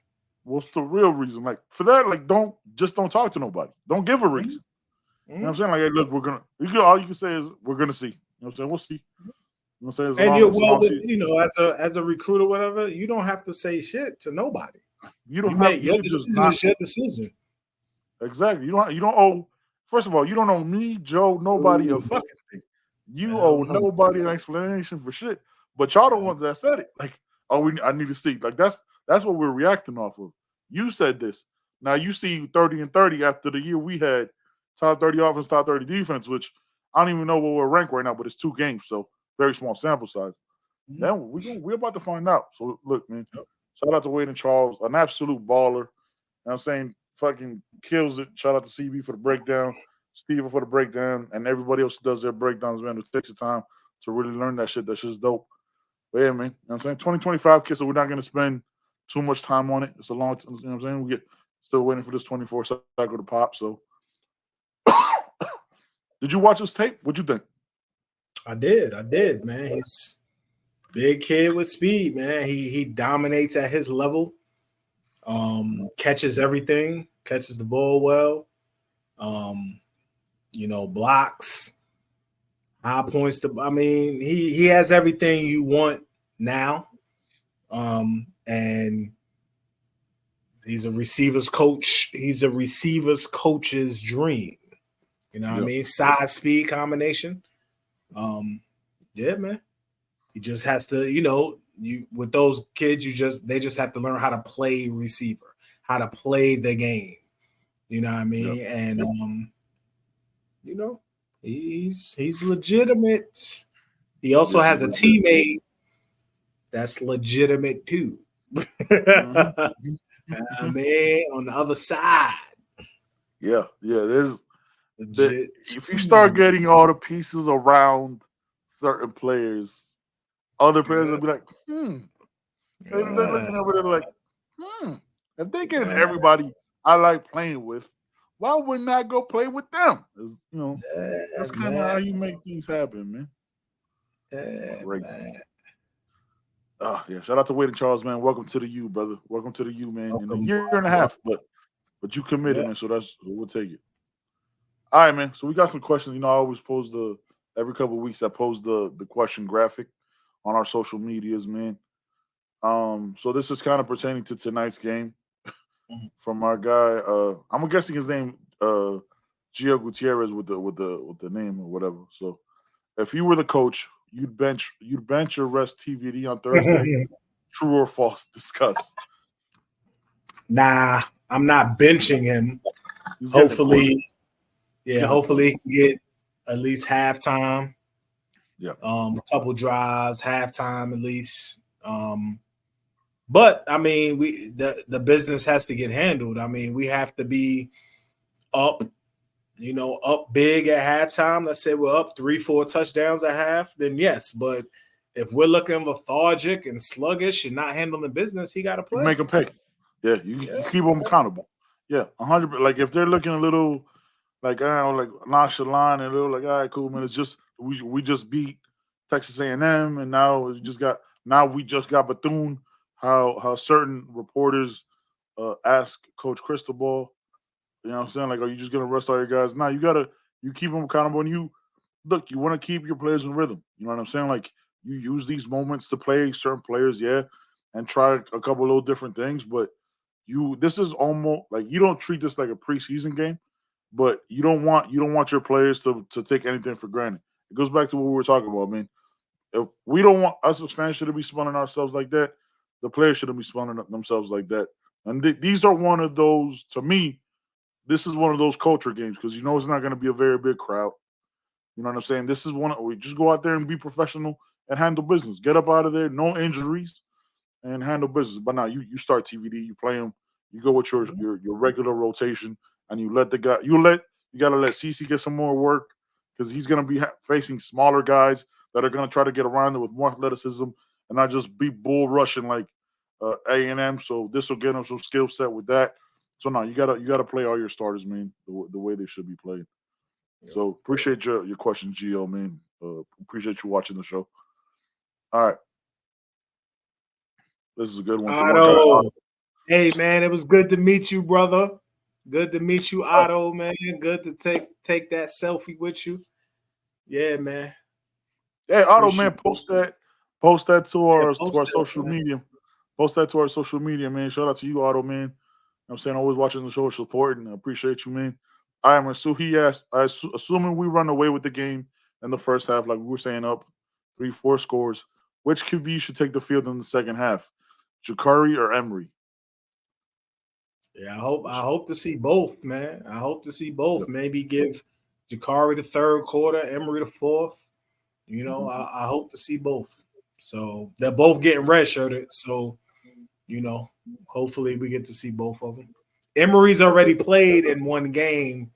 What's the real reason? Like for that, like don't talk to nobody. Don't give a reason. You know what I'm saying? Like, hey, look, all you can say is we're gonna see. You know what I'm saying? We'll see. You know what I'm saying? As a recruiter, whatever, you don't have to say shit to nobody. You don't have your decision is your decision. Exactly. You don't owe. First of all, you don't owe me, Joe, nobody a fucking thing. You owe nobody an explanation for shit. But y'all the ones that said it. Like, I need to see. Like that's what we're reacting off of. You said this. Now you see 30 and 30 after the year we had top 30 offense, top 30 defense, which I don't even know what we're ranked right now, but it's 2 games, so very small sample size. Now we're about to find out. So look, man. Shout out to Waden Charles, an absolute baller. You know what I'm saying? Fucking kills it. Shout out to CB for the breakdown, Steven for the breakdown, and everybody else who does their breakdowns, man, who takes the time to really learn that shit. That shit's dope. But yeah, man. You know what I'm saying? 2025 kids, so we're not gonna spend too much time on it. It's a long time, you know what I'm saying? We still waiting for this 24 cycle to pop. So did you watch this tape? What'd you think? I did, man. He's big kid with speed, man. He dominates at his level. Catches everything, catches the ball well. Blocks, high points. He has everything you want now. And he's a receivers coach. He's a receivers coach's dream. You know what I mean? Size, speed combination. Yeah, man. He just has to, with those kids, they just have to learn how to play receiver, how to play the game. You know what I mean? Yep. And he's legitimate. He also has a teammate that's legitimate too. I mean, on the other side. Yeah. There's if you start getting all the pieces around certain players, other players will be like, They're looking over there like, if they getting everybody I like playing with, why wouldn't I go play with them? That's kind of how you make things happen, man. Great. Shout out to Waden Charles, man. Welcome to the U, brother. Welcome to the U, man. In a year and a half, but you committed, man. So we'll take it. All right, man. So we got some questions. I always post every couple of weeks. I post the question graphic on our social medias, man. So this is kind of pertaining to tonight's game from our guy. I'm guessing his name, Gio Gutierrez, with the name or whatever. So if you were the coach, you'd bench your rest TVD on Thursday. True or false? Discuss. Nah, I'm not benching him. He's getting Hopefully, Getting hopefully he can get at least halftime. Yeah. A couple drives, halftime at least. But I mean, the business has to get handled. I mean, we have to be up, up big at halftime. Let's say we're up 3-4 touchdowns at half, then yes. But if we're looking lethargic and sluggish and not handling business, he got to play. You make them pay. Yeah, you keep them accountable. Yeah, 100. Like if they're looking a little like like nonchalant and a little like, all right, cool, man. It's just we just beat Texas A&M, and now we just got Bethune. How certain reporters ask Coach Cristobal, you know what I'm saying? Like, are you just gonna rest all your guys? No, you keep them accountable, and you want to keep your players in rhythm. You know what I'm saying? Like you use these moments to play certain players, yeah, and try a couple little different things, but this is almost like you don't treat this like a preseason game, but you don't want your players to take anything for granted. It goes back to what we were talking about, man. If we don't want us as fans shouldn't be spawning ourselves like that, the players shouldn't be spawning themselves like that. And these are one of those, to me, this is one of those culture games because it's not going to be a very big crowd. You know what I'm saying? This is we just go out there and be professional and handle business. Get up out of there, no injuries, and handle business. But now you start TVD, you play them, you go with your regular rotation, and you let the guy you got to let CC get some more work because he's going to be facing smaller guys that are going to try to get around it with more athleticism and not just be bull rushing like A&M. So this will get him some skill set with that. So now you gotta play all your starters, man, the way they should be played. So appreciate your question, Gio, man. Appreciate you watching the show. All right. This is a good one. Otto. Hey, man, it was good to meet you, brother. Good to meet you, Otto, man. Good to take that selfie with you. Yeah, man. Hey, Otto, man, post that to our social media. Post that to our social media, man. Shout out to you, Otto, man. I'm saying always watching the show, supporting. I appreciate you, man. He asked, assuming we run away with the game in the first half, like we were saying, up 3-4 scores, which QB should take the field in the second half, Jakari or Emery? Yeah, I hope to see both, man. I hope to see both. Yep. Maybe give Jakari the third quarter, Emery the fourth. I hope to see both. So they're both getting redshirted. So, hopefully we get to see both of them. Emery's already played in one game.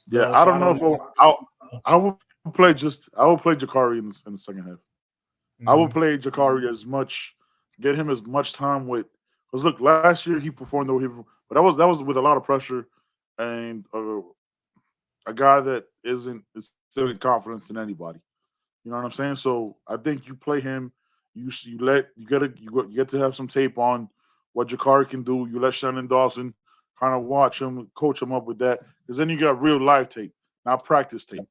Yeah, though, I don't know if I would play Jakari in the second half. Mm-hmm. I would play Jakari get him as much time with. Because look, last year he performed the way he performed, but that was with a lot of pressure and a guy that isn't instilling confidence in anybody. You know what I'm saying? So I think you play him. You get to have some tape on what Jakari can do. You let Shannon Dawson kind of watch him, coach him up with that, because then you got real live tape, not practice tape. You know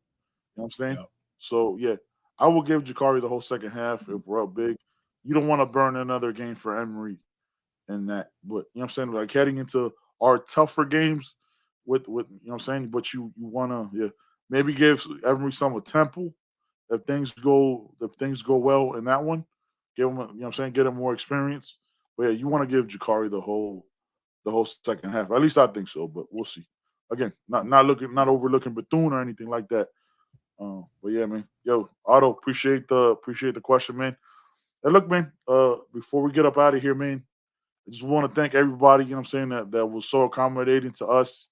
what I'm saying? Yep. So yeah, I will give Jakari the whole second half if we're up big. You don't want to burn another game for Emery and that, but you know what I'm saying? Like heading into our tougher games with you know what I'm saying? But you want to maybe give Emery some with Temple. If things go well in that one, give him you know what I'm saying, get him more experience. But yeah, you want to give Jakari the whole second half. At least I think so, but we'll see. Again, not overlooking Bethune or anything like that. But yeah, man. Yo, Otto, appreciate the question, man. And look, man, before we get up out of here, man, I just want to thank everybody, you know what I'm saying, that was so accommodating to us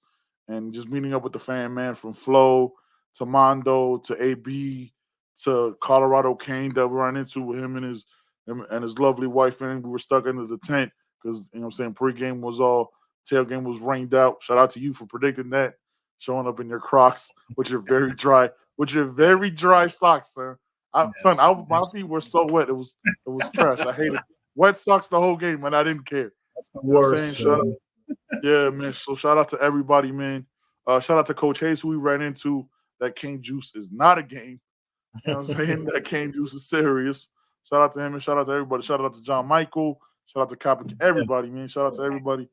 and just meeting up with the fan, man, from Flo to Mondo to AB to Colorado Kane that we ran into with him and his lovely wife, and we were stuck under the tent because, you know what I'm saying, pregame was tailgame was rained out. Shout out to you for predicting that, showing up in your Crocs with your very dry socks, son. My feet were so wet. It was trash. I hated wet socks the whole game, and I didn't care. That's the worst. Yeah, man. So shout out to everybody, man. Shout out to Coach Hayes, who we ran into. That cane juice is not a game. You know what I'm saying? That cane juice is serious. Shout out to him and shout out to everybody. Shout out to John Michael. Shout out to Copy. Everybody, man. Shout out to everybody.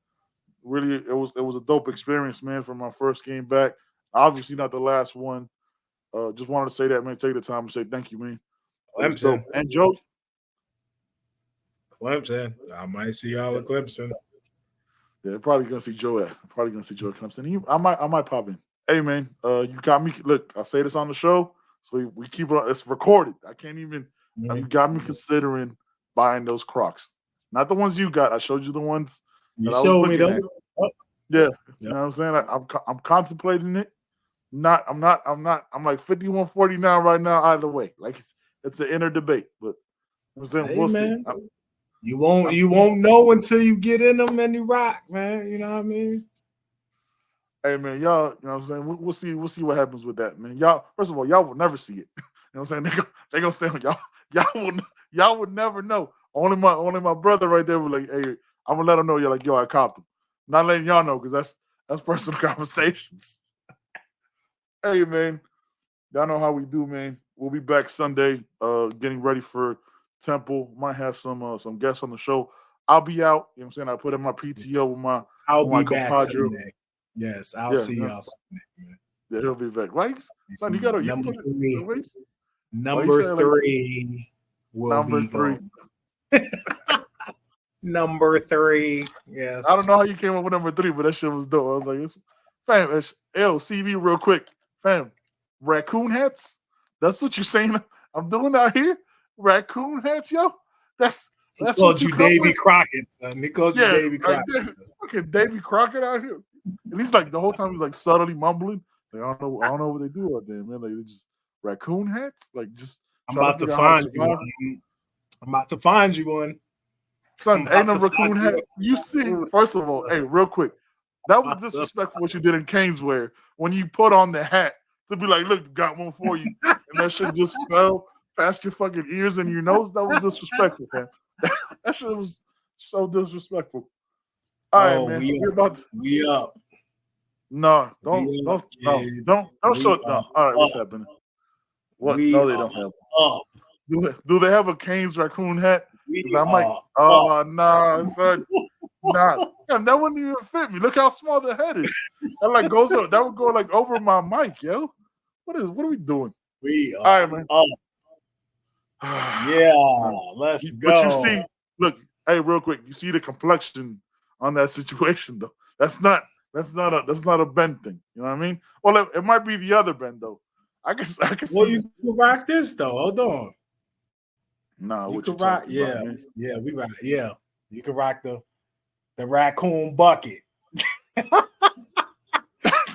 Really, it was a dope experience, man, from my first game back. Obviously not the last one. Just wanted to say that, man. Take the time to say thank you, man. Clemson. And Joe. Clemson. I might see y'all at Clemson. Yeah, probably gonna see Joe at. Probably gonna see Joe at Clemson. I might pop in. Hey man, you got me. Look, I'll say this on the show, so we keep it. It's recorded. I can't even. You got me considering buying those Crocs. Not the ones you got. I showed you the ones You that I was showed me looking them. at. Oh, Yeah, you know what I'm saying. I'm contemplating it. I'm like 51-40 now. Right now, either way, like it's an inner debate. But I'm saying hey we'll man, see. you won't know until you get in them and you rock, man. You know what I mean? Hey man, y'all, you know what I'm saying? We'll see what happens with that, man. Y'all, first of all, y'all will never see it. You know what I'm saying? They gonna stay on y'all. Y'all would never know. Only my brother right there was like, hey, I'm gonna let him know. You're like, yo, I copped him. Not letting y'all know because that's personal conversations. Hey man, y'all know how we do, man. We'll be back Sunday, getting ready for Temple. Might have some guests on the show. I'll be out. You know what I'm saying? I put in my PTO with my I'll with my be back compadre. Sunday. Yes, I'll see y'all Sunday, man. Yeah, he'll be back. Why, son? You gotta Number put it. three. Wait, Number three will number be three. gone. Number three. Yes. I don't know how you came up with number three, but that shit was dope. I was like, CB real quick. Fam, raccoon hats? That's what you're saying I'm doing out here? Raccoon hats, yo? That's called what you come Davy with? Crockett, son. He called you Davy Crockett. Fucking Davy Crockett out here. And he's like, the whole time he's like subtly mumbling. Like, I don't know what they do out there, man. Like, they just raccoon hats? Like, just I'm about to find you one. I'm about to find you one. Son, ain't no raccoon hat. You see, first of all, hey, real quick, that was disrespectful what you did in Caneswear when you put on the hat to be like, look, got one for you. And that shit just fell past your fucking ears and your nose. That was disrespectful, man. That shit was so disrespectful. All right, man. We up. No, don't show it. No. All right, what's happening? What? No, they don't have one. Do they have a Canes raccoon hat? I'm like, oh, nah, son. Nah. Damn, that wouldn't even fit me. Look how small the head is. That like goes up. That would go like over my mic, yo. What are we doing? We all right, man. Yeah, let's go. But you see, look, hey, real quick, you see the complexion on that situation though. That's not a Ben thing. You know what I mean? Well, it might be the other Ben though. I can see. Well, you can rock this though. Hold on. Nah, you what can you rock. talking about, man? Yeah, we rock. Yeah, you can rock the raccoon bucket.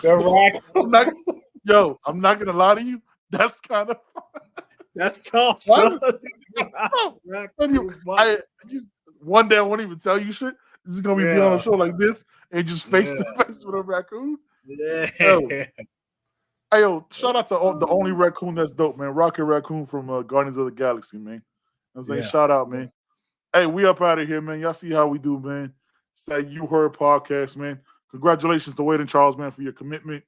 The raccoon. I'm not gonna lie to you. That's kind of that's tough, son. One day I won't even tell you shit. This is gonna be on a show like this and just face to face with a raccoon. Yeah. Hey, shout out to the only raccoon that's dope, man. Rocket Raccoon from Guardians of the Galaxy, man. You know what I'm saying? Shout out, man. Hey, we up out of here, man. Y'all see how we do, man. It's that You Heard podcast, man. Congratulations to Waden Charles, man, for your commitment.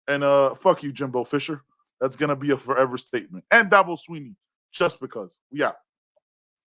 And fuck you, Jimbo Fisher. That's going to be a forever statement. And Dabo Sweeney, just because. We out.